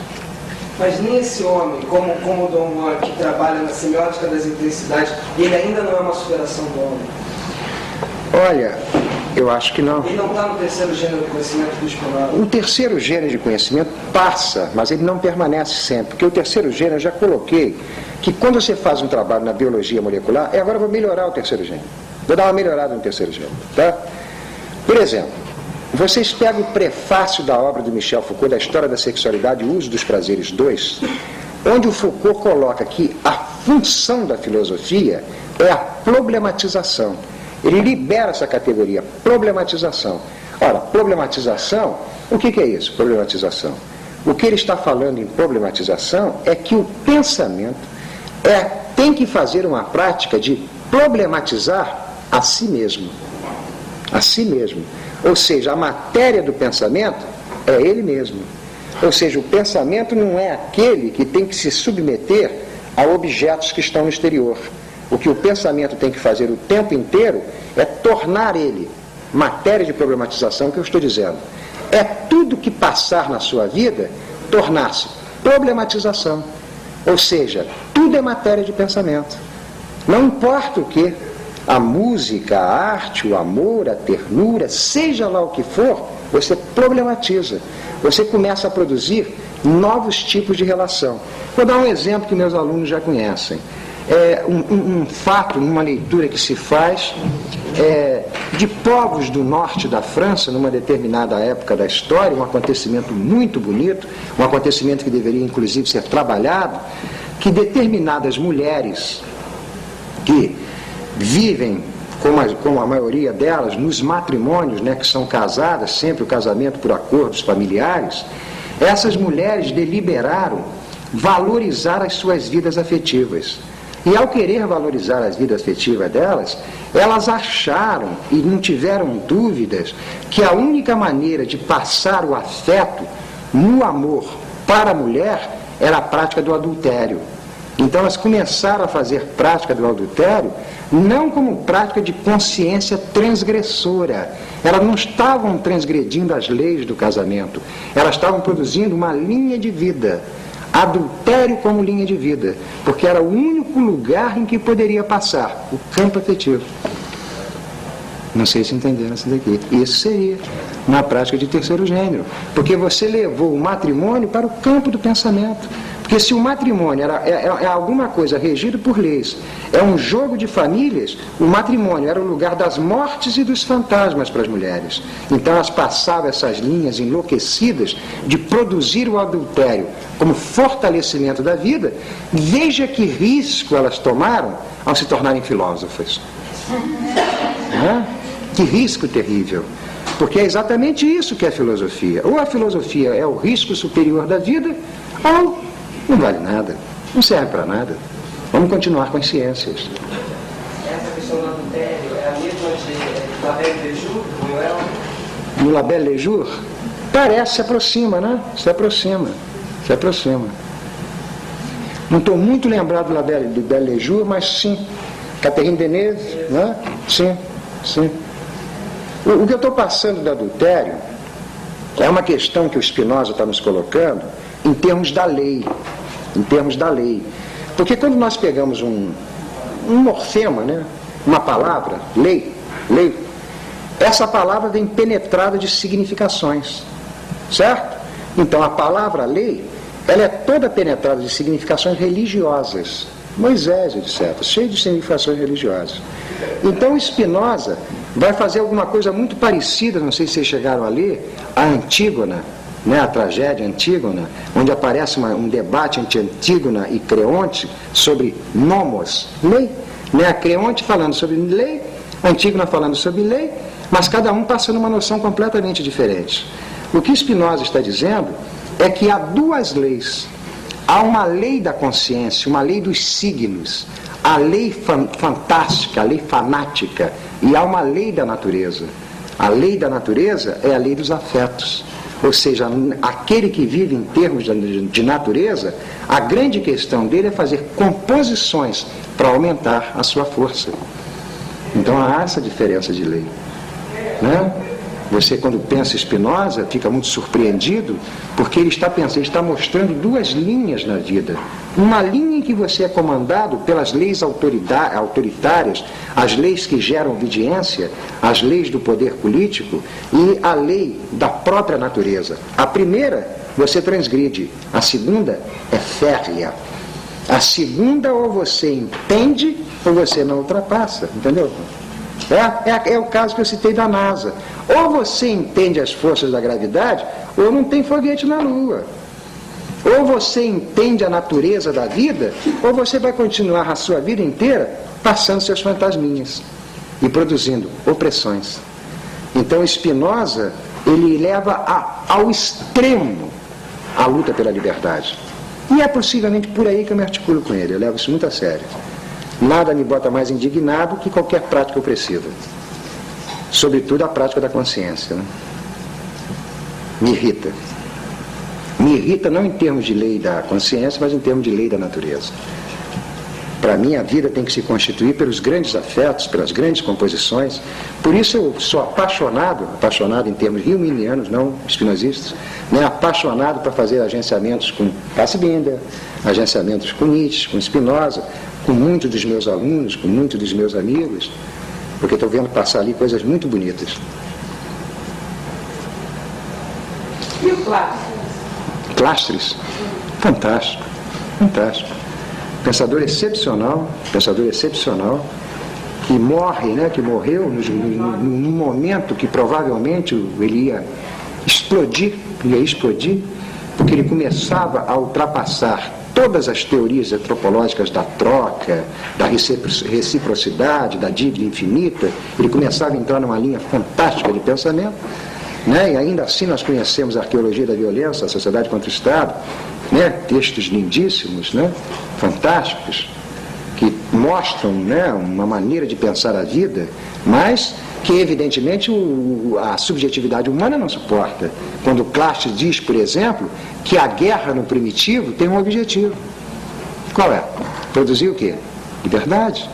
Mas nem esse homem, como o Dom Juan, que trabalha na semiótica das intensidades, ele ainda não é uma superação do homem. Olha, eu acho que não. Ele não está no terceiro gênero de conhecimento do Spinoza. O terceiro gênero de conhecimento passa, mas ele não permanece sempre. Porque o terceiro gênero, eu já coloquei, que quando você faz um trabalho na biologia molecular, agora eu vou melhorar o terceiro gênero. Vou dar uma melhorada no terceiro gênero, tá? Por exemplo, vocês pegam o prefácio da obra do Michel Foucault, da História da Sexualidade e o Uso dos Prazeres 2, onde o Foucault coloca que a função da filosofia é a problematização. Ele libera essa categoria, problematização. Ora, problematização, o que é isso, problematização? O que ele está falando em problematização é que o pensamento tem que fazer uma prática de problematizar a si mesmo. A si mesmo. Ou seja, a matéria do pensamento é ele mesmo. Ou seja, o pensamento não é aquele que tem que se submeter a objetos que estão no exterior. O que o pensamento tem que fazer o tempo inteiro é tornar ele matéria de problematização, que eu estou dizendo. É tudo que passar na sua vida tornar-se problematização. Ou seja, tudo é matéria de pensamento. Não importa o que. A música, a arte, o amor, a ternura, seja lá o que for, você problematiza. Você começa a produzir novos tipos de relação. Vou dar um exemplo que meus alunos já conhecem. Um fato, numa leitura que se faz de povos do norte da França, numa determinada época da história, um acontecimento muito bonito, um acontecimento que deveria inclusive ser trabalhado, que determinadas mulheres que vivem, como a maioria delas, nos matrimônios, né, que são casadas, sempre o casamento por acordos familiares, essas mulheres deliberaram valorizar as suas vidas afetivas. E ao querer valorizar a vida afetiva delas, elas acharam e não tiveram dúvidas que a única maneira de passar o afeto no amor para a mulher era a prática do adultério. Então elas começaram a fazer prática do adultério não como prática de consciência transgressora. Elas não estavam transgredindo as leis do casamento, elas estavam produzindo uma linha de vida. Adultério como linha de vida, porque era o único lugar em que poderia passar o campo afetivo. Não sei se entenderam isso daqui. Isso seria uma prática de terceiro gênero, porque você levou o matrimônio para o campo do pensamento. Porque se o matrimônio é alguma coisa regido por leis, é um jogo de famílias, o matrimônio era o lugar das mortes e dos fantasmas para as mulheres. Então elas passavam essas linhas enlouquecidas de produzir o adultério como fortalecimento da vida. Veja que risco elas tomaram ao se tornarem filósofas. Que risco terrível. Porque é exatamente isso que é a filosofia. Ou a filosofia é o risco superior da vida, ou não vale nada, não serve para nada. Vamos continuar com as ciências. Essa questão do adultério é a mesma de La Belle de Jour, do Buñuel? No La Belle de Jour? Parece, se aproxima, né? Se aproxima. Não estou muito lembrado do Belle de Jour, mas sim. Catherine Deneuve, né? Sim. O que eu estou passando do adultério é uma questão que o Spinoza está nos colocando em termos da lei. Porque quando nós pegamos um morfema, né? Uma palavra, lei, essa palavra vem penetrada de significações, certo? Então a palavra lei, ela é toda penetrada de significações religiosas. Moisés, etc., cheio de significações religiosas. Então Spinoza vai fazer alguma coisa muito parecida, não sei se vocês chegaram a ler, a Antígona, né, a tragédia Antígona, onde aparece um debate entre Antígona e Creonte sobre nomos, lei, né, a Creonte falando sobre lei, Antígona falando sobre lei, mas cada um passando uma noção completamente diferente. O que Spinoza está dizendo é que há duas leis. Há uma lei da consciência, uma lei dos signos, a lei fantástica, a lei fanática, e há uma lei da natureza. A lei da natureza é a lei dos afetos. Ou seja, aquele que vive em termos de natureza, a grande questão dele é fazer composições para aumentar a sua força. Então há essa diferença de lei, né? Você, quando pensa em Spinoza, fica muito surpreendido, porque ele está mostrando duas linhas na vida. Uma linha em que você é comandado pelas leis autoritárias, as leis que geram obediência, as leis do poder político e a lei da própria natureza. A primeira, você transgride. A segunda é férrea. A segunda, ou você entende, ou você não ultrapassa. Entendeu? É o caso que eu citei da NASA. Ou você entende as forças da gravidade, ou não tem foguete na Lua. Ou você entende a natureza da vida, ou você vai continuar a sua vida inteira passando seus fantasminhas e produzindo opressões. Então Spinoza, ele leva ao extremo a luta pela liberdade. E é possivelmente por aí que eu me articulo com ele, eu levo isso muito a sério. Nada me bota mais indignado que qualquer prática opressiva. Sobretudo a prática da consciência, né? Me irrita. Me irrita não em termos de lei da consciência, mas em termos de lei da natureza. Para mim, a vida tem que se constituir pelos grandes afetos, pelas grandes composições. Por isso eu sou apaixonado em termos riuminianos, não spinozistas, né? Apaixonado para fazer agenciamentos com Fassbinder, agenciamentos com Nietzsche, com Spinoza, com muitos dos meus alunos, com muitos dos meus amigos, porque estou vendo passar ali coisas muito bonitas. E o Clastres? Clastres? Fantástico. Pensador excepcional, que morre, né, que morreu num momento que provavelmente ele ia explodir, porque ele começava a ultrapassar todas as teorias antropológicas da troca, da reciprocidade, da dívida infinita. Ele começava a entrar numa linha fantástica de pensamento, né? E ainda assim nós conhecemos a arqueologia da violência, a sociedade contra o Estado, né? Textos lindíssimos, né? Fantásticos. que mostram, né, uma maneira de pensar a vida, mas que evidentemente a subjetividade humana não suporta. Quando Clash diz, por exemplo, que a guerra no primitivo tem um objetivo. Qual é? Produzir o quê? Liberdade.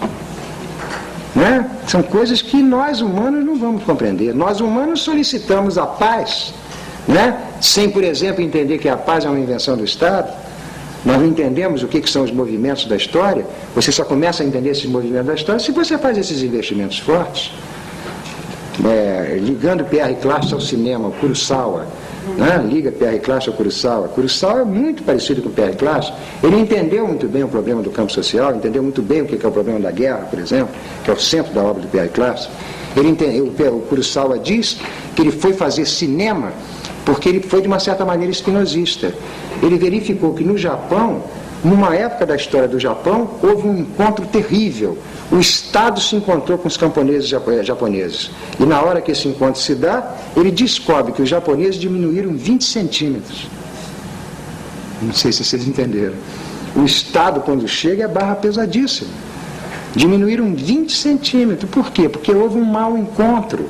Né? São coisas que nós humanos não vamos compreender. Nós humanos solicitamos a paz, né? Sem, por exemplo, entender que a paz é uma invenção do Estado. Nós não entendemos o que são os movimentos da história. Você só começa a entender esses movimentos da história se você faz esses investimentos fortes. Ligando Pierre Clash ao cinema, o Kurosawa, né? Liga Pierre Clash ao Kurosawa. Kurosawa é muito parecido com Pierre Clash. Ele entendeu muito bem o problema do campo social, entendeu muito bem o que é o problema da guerra, por exemplo, que é o centro da obra do Pierre Clash. O Kurosawa diz que ele foi fazer cinema porque ele foi de uma certa maneira espinosista. Ele verificou que no Japão, numa época da história do Japão, houve um encontro terrível. O Estado se encontrou com os camponeses japoneses. E na hora que esse encontro se dá, ele descobre que os japoneses diminuíram 20 centímetros. Não sei se vocês entenderam. O Estado, quando chega, é barra pesadíssima. Diminuíram 20 centímetros. Por quê? Porque houve um mau encontro.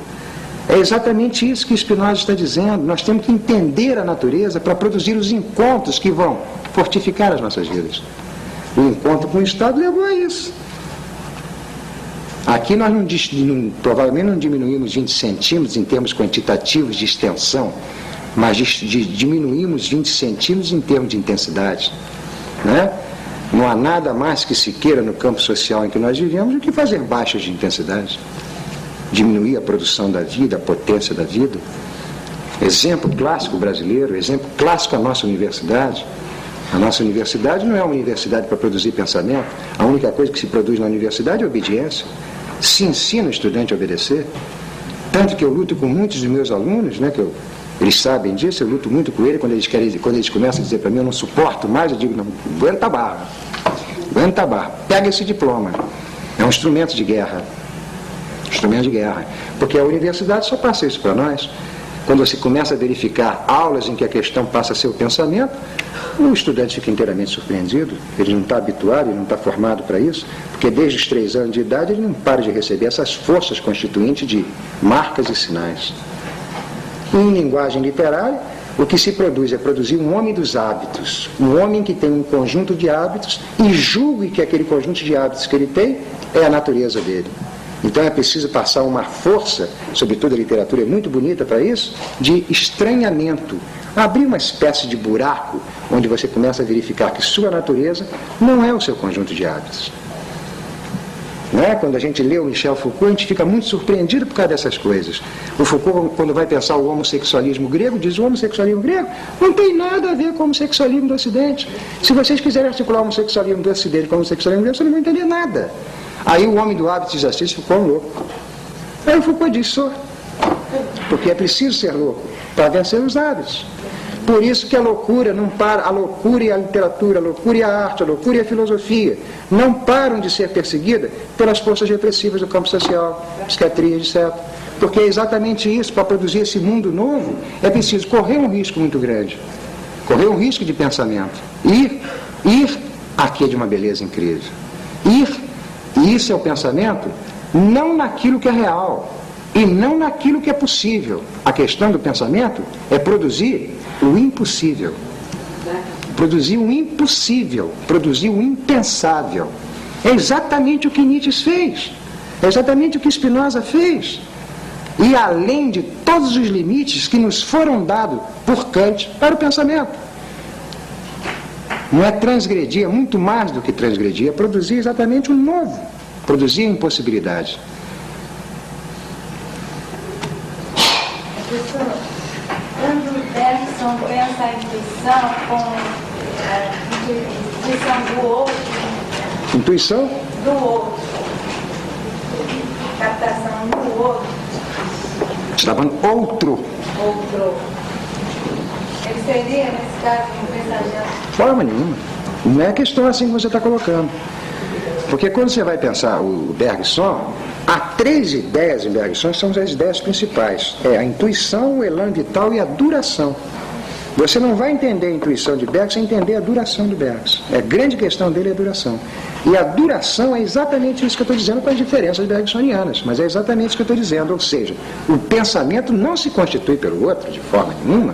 É exatamente isso que Spinoza está dizendo. Nós temos que entender a natureza para produzir os encontros que vão fortificar as nossas vidas. O encontro com o Estado levou a isso. Aqui nós provavelmente não diminuímos 20 centímetros em termos quantitativos de extensão, mas diminuímos 20 centímetros em termos de intensidade. Né? Não há nada mais que se queira no campo social em que nós vivemos do que fazer baixas de intensidade. Diminuir a produção da vida, a potência da vida. Exemplo clássico brasileiro, exemplo clássico a nossa universidade. A nossa universidade não é uma universidade para produzir pensamento. A única coisa que se produz na universidade é obediência. Se ensina o estudante a obedecer. Tanto que eu luto com muitos dos meus alunos, né, eles sabem disso, eu luto muito com eles, quando eles começam a dizer para mim, eu não suporto mais, eu digo, não, aguenta a barra. Aguenta a barra. Pega esse diploma. É um instrumento de guerra. Instrumento de guerra. Porque a universidade só passa isso para nós. Quando você começa a verificar aulas em que a questão passa a ser o pensamento, o estudante fica inteiramente surpreendido. Ele não está habituado, ele não está formado para isso, porque desde os 3 anos de idade ele não para de receber essas forças constituintes de marcas e sinais. Em linguagem literária, o que se produz é produzir um homem dos hábitos, um homem que tem um conjunto de hábitos e julgue que aquele conjunto de hábitos que ele tem é a natureza dele. Então é preciso passar uma força, sobretudo a literatura é muito bonita para isso, de estranhamento. Abrir uma espécie de buraco onde você começa a verificar que sua natureza não é o seu conjunto de hábitos. Né? Quando a gente lê o Michel Foucault, a gente fica muito surpreendido por causa dessas coisas. O Foucault, quando vai pensar o homossexualismo grego, diz o homossexualismo grego não tem nada a ver com o homossexualismo do Ocidente. Se vocês quiserem articular o homossexualismo do Ocidente com o homossexualismo grego, vocês não vão entender nada. Aí o homem do hábito diz assim, ficou um louco. Aí o Foucault diz, sou. Porque é preciso ser louco para vencer os hábitos. Por isso que a loucura não para, a loucura e a literatura, a loucura e a arte, a loucura e a filosofia não param de ser perseguidas pelas forças repressivas do campo social, psiquiatria, etc. Porque é exatamente isso, para produzir esse mundo novo, é preciso correr um risco muito grande. Correr um risco de pensamento. Ir aqui é de uma beleza incrível. E isso é o pensamento, não naquilo que é real, e não naquilo que é possível. A questão do pensamento é produzir o impossível. Produzir o impossível, produzir o impensável. É exatamente o que Nietzsche fez. É exatamente o que Spinoza fez. E além de todos os limites que nos foram dados por Kant para o pensamento. Não é transgredir, é muito mais do que transgredir, é produzir exatamente o novo, produzir a impossibilidade. Professor, quando Bergson pensa a intuição com a intuição do outro, Intuição? do outro, captação do outro, Está falando outro. ele seria, nesse caso, um mensageiro? Forma nenhuma. Não é questão assim que você está colocando. Porque quando você vai pensar o Bergson, há 3 ideias em Bergson, são as ideias principais. É a intuição, o elan vital e a duração. Você não vai entender a intuição de Bergson sem entender a duração de Bergson. A grande questão dele é a duração. E a duração é exatamente isso que eu estou dizendo com as diferenças bergsonianas, mas é exatamente isso que eu estou dizendo, ou seja, o pensamento não se constitui pelo outro de forma nenhuma.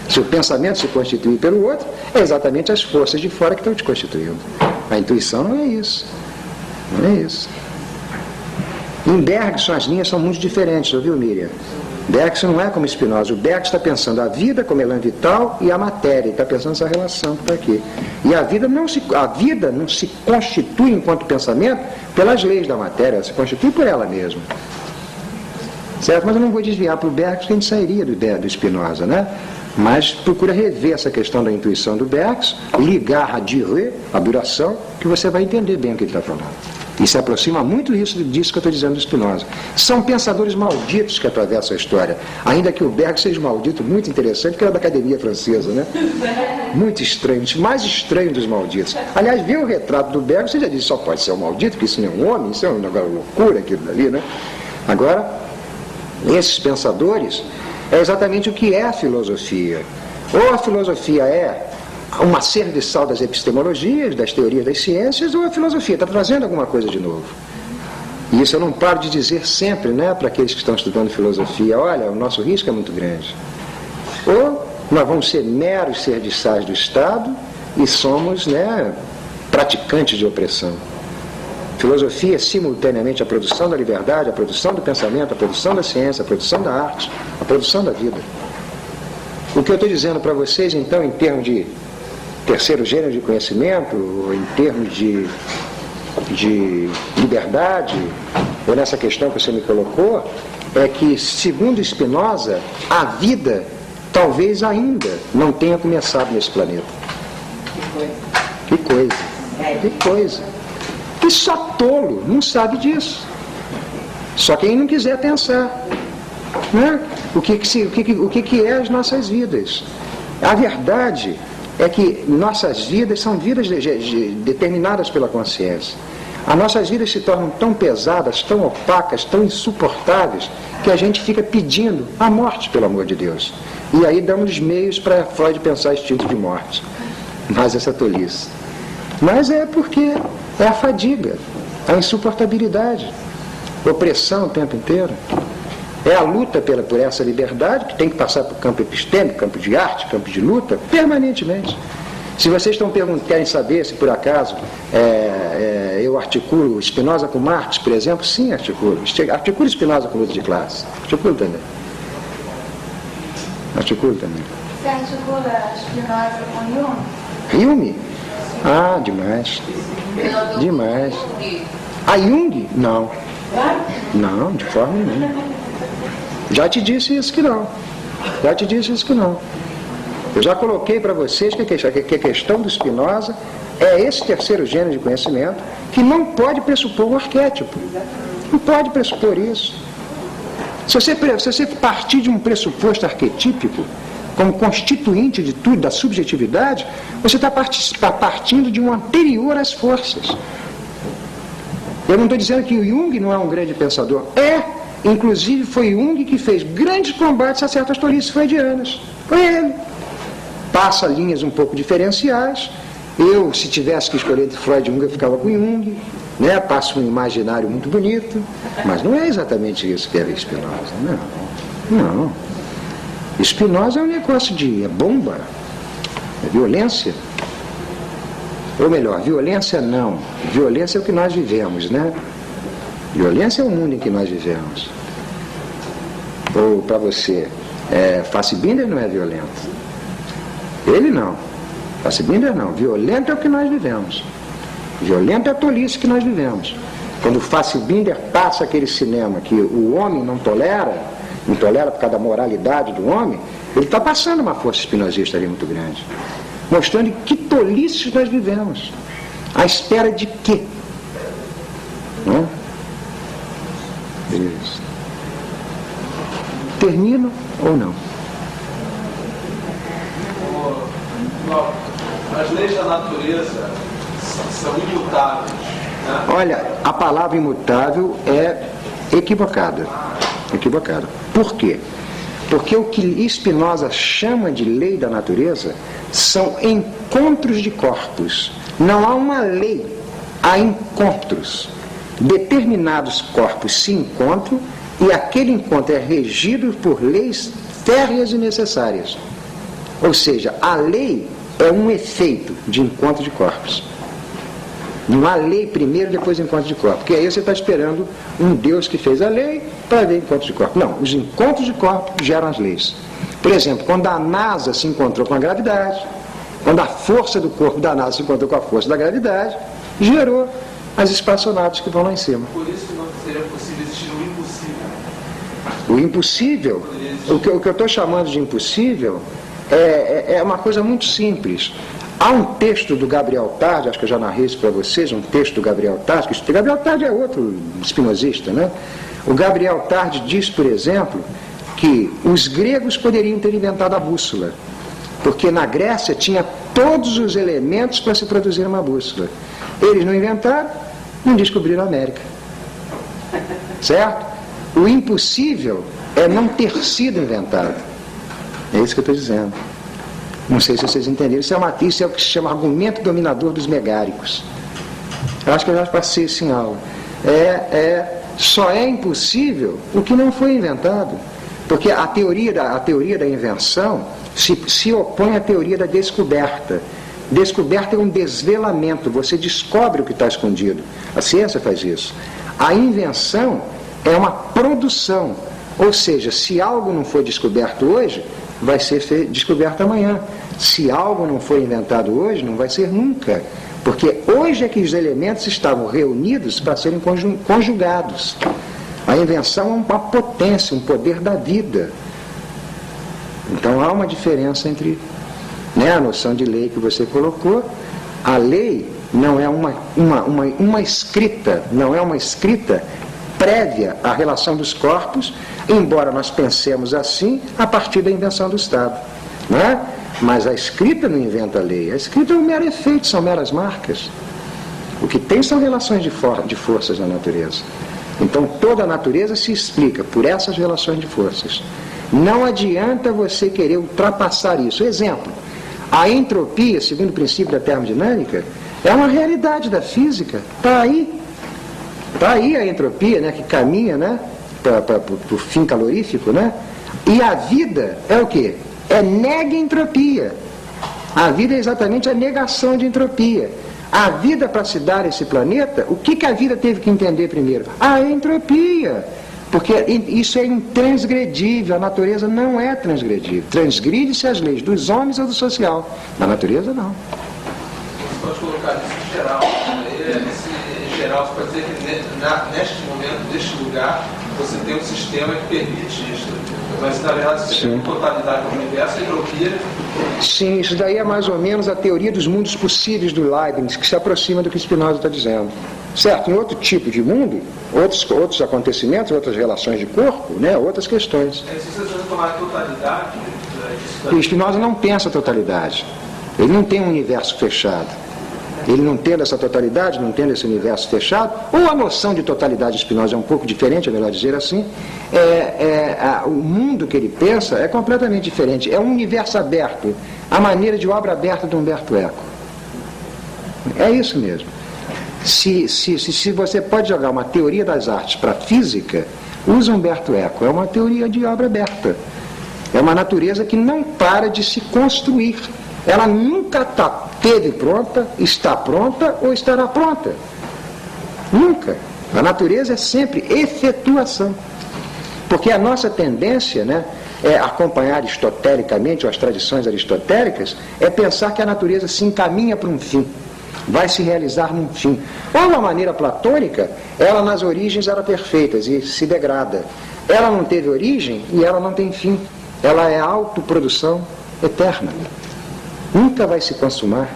Se o pensamento se constitui pelo outro, é exatamente as forças de fora que estão te constituindo. A intuição não é isso. Não é isso. Em Bergson as linhas são muito diferentes, ouviu, Miriam? Bergson não é como Spinoza. O Bergson está pensando a vida como elan vital e a matéria. Ele está pensando essa relação que está aqui. E a vida não se constitui enquanto pensamento pelas leis da matéria, ela se constitui por ela mesma. Certo? Mas eu não vou desviar para o Bergson, que a gente sairia do Spinoza, né? Mas procura rever essa questão da intuição do Bergson, ligar a durée, a duração, que você vai entender bem o que ele está falando. E se aproxima muito disso que eu estou dizendo do Spinoza. São pensadores malditos que atravessam a história. Ainda que o Bergson seja maldito, muito interessante, que era da Academia Francesa, né? Muito estranho, mais estranho dos malditos. Aliás, ver o retrato do Bergson, você já disse, só pode ser um maldito, porque isso não é um homem, isso é uma loucura aquilo dali, né? Agora, esses pensadores, é exatamente o que é a filosofia. Ou a filosofia é um acerviçal das epistemologias, das teorias das ciências, ou a filosofia está trazendo alguma coisa de novo. E isso eu não paro de dizer sempre, né, para aqueles que estão estudando filosofia: olha, o nosso risco é muito grande. Ou nós vamos ser meros serviçais do Estado e somos, né, praticantes de opressão. Filosofia é simultaneamente a produção da liberdade, a produção do pensamento, a produção da ciência, a produção da arte, a produção da vida. O que eu estou dizendo para vocês, então, em termos de terceiro gênero de conhecimento, ou em termos de liberdade, ou nessa questão que você me colocou, é que, segundo Spinoza, a vida talvez ainda não tenha começado nesse planeta. Que coisa! Que coisa! Que só tolo não sabe disso. Só quem não quiser pensar, né? O que é as nossas vidas. A verdade é que nossas vidas são vidas determinadas pela consciência. As nossas vidas se tornam tão pesadas, tão opacas, tão insuportáveis, que a gente fica pedindo a morte, pelo amor de Deus. E aí damos meios para Freud pensar instinto de morte. Mas essa tolice. Mas é porque é a fadiga, a insuportabilidade, opressão o tempo inteiro. É a luta por essa liberdade, que tem que passar por campo epistêmico, campo de arte, campo de luta, permanentemente. Se vocês querem saber se por acaso eu articulo Spinoza com Marx, por exemplo, sim, articulo. Articulo Spinoza com luta de classe. Articulo também. Você articula Spinoza com Jung? Jung? Ah, demais. Demais. A Jung? Não. Não, de forma nenhuma. Já te disse isso que não. Eu já coloquei para vocês que a questão do Spinoza é esse terceiro gênero de conhecimento que não pode pressupor um arquétipo. Não pode pressupor isso. Se você partir de um pressuposto arquetípico como constituinte de tudo, da subjetividade, você está partindo de um anterior às forças. Eu não estou dizendo que o Jung não é um grande pensador. Inclusive foi Jung que fez grandes combates a certas tolices freudianas. Foi ele. Passa linhas um pouco diferenciais. Eu, se tivesse que escolher entre Freud e Jung, eu ficava com Jung, né? Passa um imaginário muito bonito, mas não é exatamente isso que é Spinoza. Não. Spinoza é um negócio de bomba, é violência. Ou melhor, violência não. Violência é o que nós vivemos, né? Violência é o mundo em que nós vivemos. Ou para você, Fassbinder não é violento. Ele não. Fassbinder não. Violento é o que nós vivemos. Violento é a tolice que nós vivemos. Quando Fassbinder passa aquele cinema que o homem não tolera por causa da moralidade do homem, ele está passando uma força espinosista ali muito grande. Mostrando que tolices nós vivemos. À espera de quê? Não? Beleza. Termino ou não? As leis da natureza são imutáveis, né? Olha, a palavra imutável é equivocada. Por quê? Porque o que Spinoza chama de lei da natureza são encontros de corpos. Não há uma lei, há encontros. Determinados corpos se encontram e aquele encontro é regido por leis férreas e necessárias. Ou seja, a lei é um efeito de encontro de corpos. Não há lei primeiro, depois encontro de corpos. Porque aí você está esperando um Deus que fez a lei para ver encontros de corpos. Não, os encontros de corpos geram as leis. Por exemplo, quando a NASA se encontrou com a gravidade, quando a força do corpo da NASA se encontrou com a força da gravidade, gerou as espaçonaves que vão lá em cima. Por isso que não seria possível existir o impossível. O impossível, o que eu estou chamando de impossível, é uma coisa muito simples. Há um texto do Gabriel Tarde, acho que eu já narrei isso para vocês, um texto do Gabriel Tarde, que Gabriel Tarde é outro espinosista, né? O Gabriel Tarde diz, por exemplo, que os gregos poderiam ter inventado a bússola, porque na Grécia tinha todos os elementos para se produzir uma bússola. Eles não inventaram, não descobriram a América. Certo? O impossível é não ter sido inventado. É isso que eu estou dizendo. Não sei se vocês entenderam. Isso é o que se chama argumento dominador dos megáricos. Eu acho que eu já passei isso em aula. Só é impossível o que não foi inventado. Porque a teoria da invenção se opõe à teoria da descoberta. Descoberta é um desvelamento, você descobre o que está escondido. A ciência faz isso. A invenção é uma produção. Ou seja, se algo não foi descoberto hoje, vai ser descoberto amanhã. Se algo não foi inventado hoje, não vai ser nunca. Porque hoje é que os elementos estavam reunidos para serem conjugados. A invenção é uma potência, um poder da vida. Então há uma diferença entre a noção de lei que você colocou. A lei não é uma escrita, não é uma escrita prévia à relação dos corpos, embora nós pensemos assim a partir da invenção do Estado. Não é? Mas a escrita não inventa a lei. A escrita é um mero efeito, são meras marcas. O que tem são relações de forças na natureza. Então toda a natureza se explica por essas relações de forças. Não adianta você querer ultrapassar isso. Exemplo, a entropia, segundo o princípio da termodinâmica, é uma realidade da física. Está aí. Está aí a entropia, né, que caminha, né, para o fim calorífico, né? E a vida é o quê? É nega-entropia. A vida é exatamente a negação de entropia. A vida, para se dar esse planeta, o que a vida teve que entender primeiro? A entropia. Porque isso é intransgredível, a natureza não é transgredível. Transgride-se as leis dos homens ou do social. Na natureza, não. Você pode colocar isso em geral. Nesse geral, você pode dizer que neste momento, neste lugar, você tem um sistema que permite isso. Mas, na verdade, você tem totalidade do universo, a entropia. Sim, isso daí é mais ou menos a teoria dos mundos possíveis do Leibniz, que se aproxima do que Spinoza está dizendo. Certo, em outro tipo de mundo, outros acontecimentos, outras relações de corpo, né, outras questões. Se você tomar a totalidade... O Spinoza não pensa a totalidade. Ele não tem um universo fechado. Ele não tendo essa totalidade, não tendo esse universo fechado, ou a noção de totalidade de Spinoza é um pouco diferente, é melhor dizer assim, o mundo que ele pensa é completamente diferente. É um universo aberto, a maneira de obra aberta de Humberto Eco. É isso mesmo. Se você pode jogar uma teoria das artes para a física, usa Humberto Eco. É uma teoria de obra aberta. É uma natureza que não para de se construir. Ela nunca esteve pronta, está pronta ou estará pronta. Nunca. A natureza é sempre efetuação. Porque a nossa tendência, né, é acompanhar aristotelicamente, ou as tradições aristotélicas, é pensar que a natureza se encaminha para um fim. Vai se realizar num fim. Ou de uma maneira platônica, ela nas origens era perfeita e se degrada. Ela não teve origem e ela não tem fim. Ela é autoprodução eterna. Nunca vai se consumar.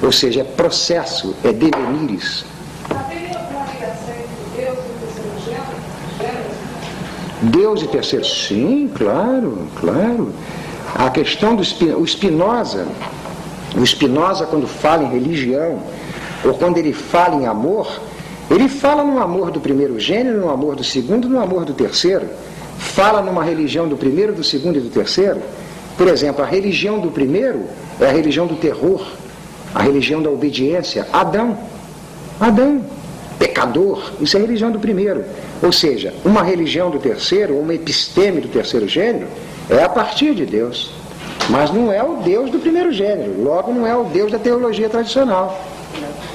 Ou seja, é processo, é devenires. Haveria uma ligação entre Deus e o terceiro gênero? Deus e terceiro? Sim, claro, claro. A questão do Spinoza, quando fala em religião, ou quando ele fala em amor, ele fala no amor do primeiro gênero, no amor do segundo, no amor do terceiro. fala numa religião do primeiro, do segundo e do terceiro. Por exemplo, a religião do primeiro é a religião do terror, a religião da obediência. Adão, pecador, isso é a religião do primeiro. Ou seja, uma religião do terceiro, ou uma episteme do terceiro gênero, é a partir de Deus. Mas não é o Deus do primeiro gênero, logo não é o Deus da teologia tradicional.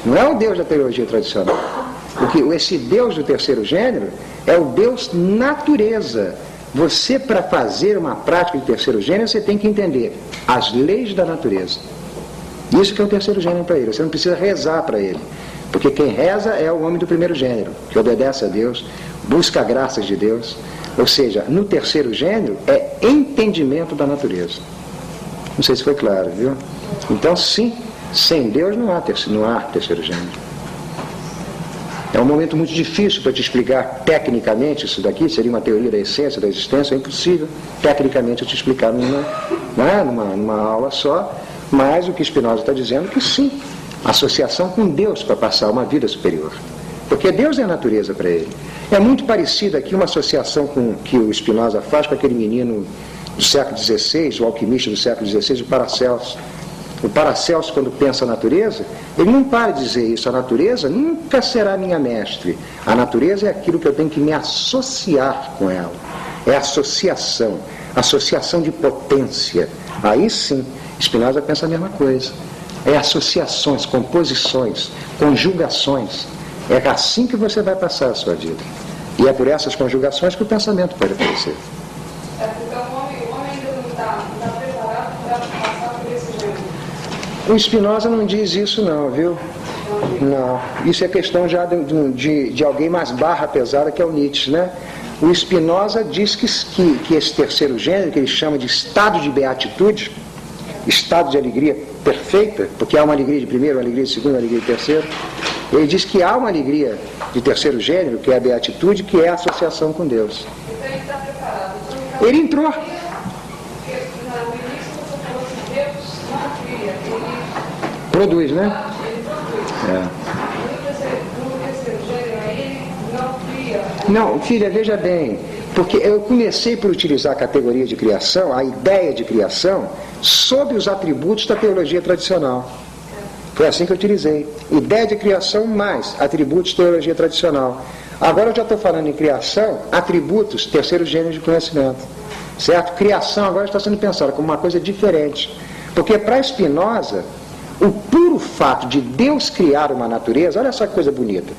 Não é o Deus da teologia tradicional. Porque esse Deus do terceiro gênero é o Deus natureza. Você, para fazer uma prática de terceiro gênero, você tem que entender as leis da natureza. Isso que é o terceiro gênero para ele. Você não precisa rezar para ele. Porque quem reza é o homem do primeiro gênero, que obedece a Deus, busca graças de Deus. Ou seja, no terceiro gênero é entendimento da natureza. Não sei se foi claro, viu? Então, sim, sem Deus não há terceiro gênero. É um momento muito difícil para te explicar tecnicamente isso daqui, seria uma teoria da essência, da existência, é impossível tecnicamente eu te explicar numa aula só, mas o que Spinoza está dizendo é que sim, associação com Deus para passar uma vida superior. Porque Deus é a natureza para ele. É muito parecida aqui uma associação que o Spinoza faz com aquele menino do século XVI, o alquimista do século XVI, o Paracelso. O Paracelso, quando pensa a natureza, ele não para de dizer isso. A natureza nunca será minha mestre. A natureza é aquilo que eu tenho que me associar com ela. É associação de potência. Aí sim, Spinoza pensa a mesma coisa. É associações, composições, conjugações. É assim que você vai passar a sua vida. E é por essas conjugações que o pensamento pode aparecer. Então o homem ainda não está preparado para passar por esse jeito. O Spinoza não diz isso não, viu? Não. Isso é questão já de alguém mais barra pesada, que é o Nietzsche, né? O Spinoza diz que esse terceiro gênero, que ele chama de estado de beatitude, estado de alegria perfeita, porque há uma alegria de primeiro, uma alegria de segundo, uma alegria de terceiro. Ele diz que há uma alegria de terceiro gênero, que é a beatitude, que é a associação com Deus. Então ele está preparado. Ele entrou. No início você falou que Deus não cria, ele Produz, né? produz. É. No terceiro gênero aí ele não cria. Não, filha, veja bem, porque eu comecei por utilizar a categoria de criação, a ideia de criação, sob os atributos da teologia tradicional. Foi assim que eu utilizei. Ideia de criação mais atributos de teologia tradicional. Agora eu já estou falando em criação, atributos, terceiro gênero de conhecimento. Certo? Criação agora está sendo pensada como uma coisa diferente. Porque para Spinoza, o puro fato de Deus criar uma natureza, olha só que coisa bonita.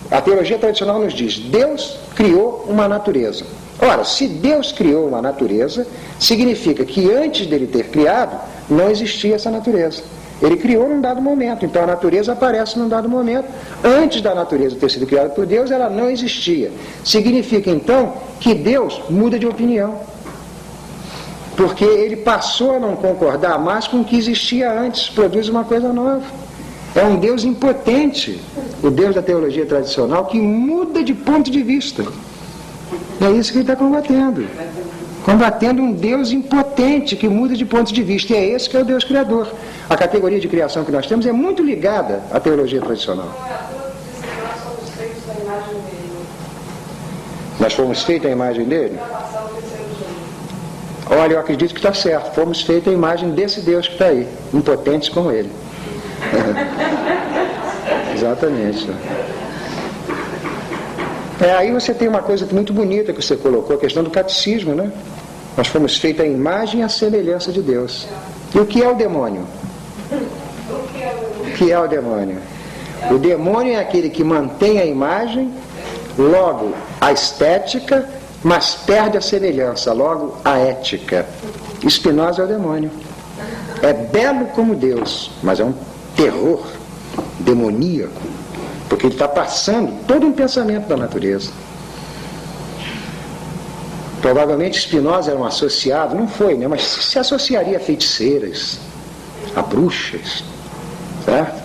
A teologia tradicional nos diz, Deus criou uma natureza. Ora, se Deus criou uma natureza, significa que antes dele ter criado, não existia essa natureza. Ele criou num dado momento, então a natureza aparece num dado momento. Antes da natureza ter sido criada por Deus, ela não existia. Significa então que Deus muda de opinião. Porque ele passou a não concordar mais com o que existia antes, produz uma coisa nova. É um Deus impotente, o Deus da teologia tradicional, que muda de ponto de vista. É isso que ele está combatendo. Combatendo um Deus impotente que muda de ponto de vista. E é esse que é o Deus criador. A categoria de criação que nós temos é muito ligada à teologia tradicional. Não é à toa que nós somos feitos da imagem dele. Nós fomos feitos à imagem dele? Para passar o terceiro gênero. Olha, eu acredito que está certo. Fomos feitos à imagem desse Deus que está aí. Impotentes como ele. Exatamente. Aí você tem uma coisa muito bonita que você colocou, a questão do catecismo, né? Nós fomos feitos à imagem e à semelhança de Deus. E o que é o demônio? O que é o demônio? O demônio é aquele que mantém a imagem, logo a estética, mas perde a semelhança, logo a ética. Spinoza é o demônio. É belo como Deus, mas é um terror demoníaco, porque ele está passando todo um pensamento da natureza. Provavelmente Spinoza era um associado, não foi, né? Mas se associaria a feiticeiras, a bruxas, certo?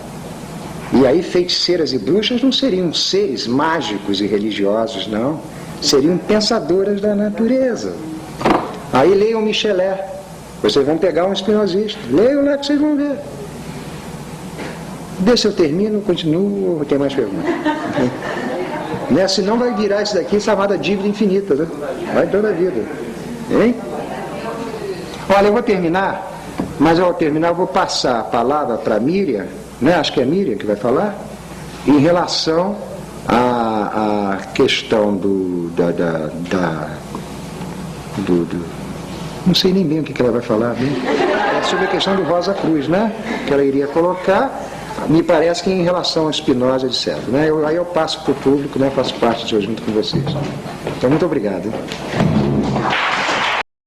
E aí feiticeiras e bruxas não seriam seres mágicos e religiosos, não. Seriam pensadoras da natureza. Aí leiam Michelet. Vocês vão pegar um espinosista. Leiam lá que vocês vão ver. Deixa eu termino, continuo, ou tem mais perguntas? Né? Senão vai virar isso daqui chamada dívida infinita, né? Vai toda a vida. Hein? Olha, eu vou terminar, mas ao terminar eu vou passar a palavra para a Miriam, né? Acho que é a Miriam que vai falar, em relação à questão não sei nem bem o que ela vai falar, né? É sobre a questão do Rosa Cruz, né? Que ela iria colocar, me parece que em relação a Spinoza, etc. Né? Aí eu passo para o público, né? Faço parte disso junto com vocês. Então, muito obrigado. Hein?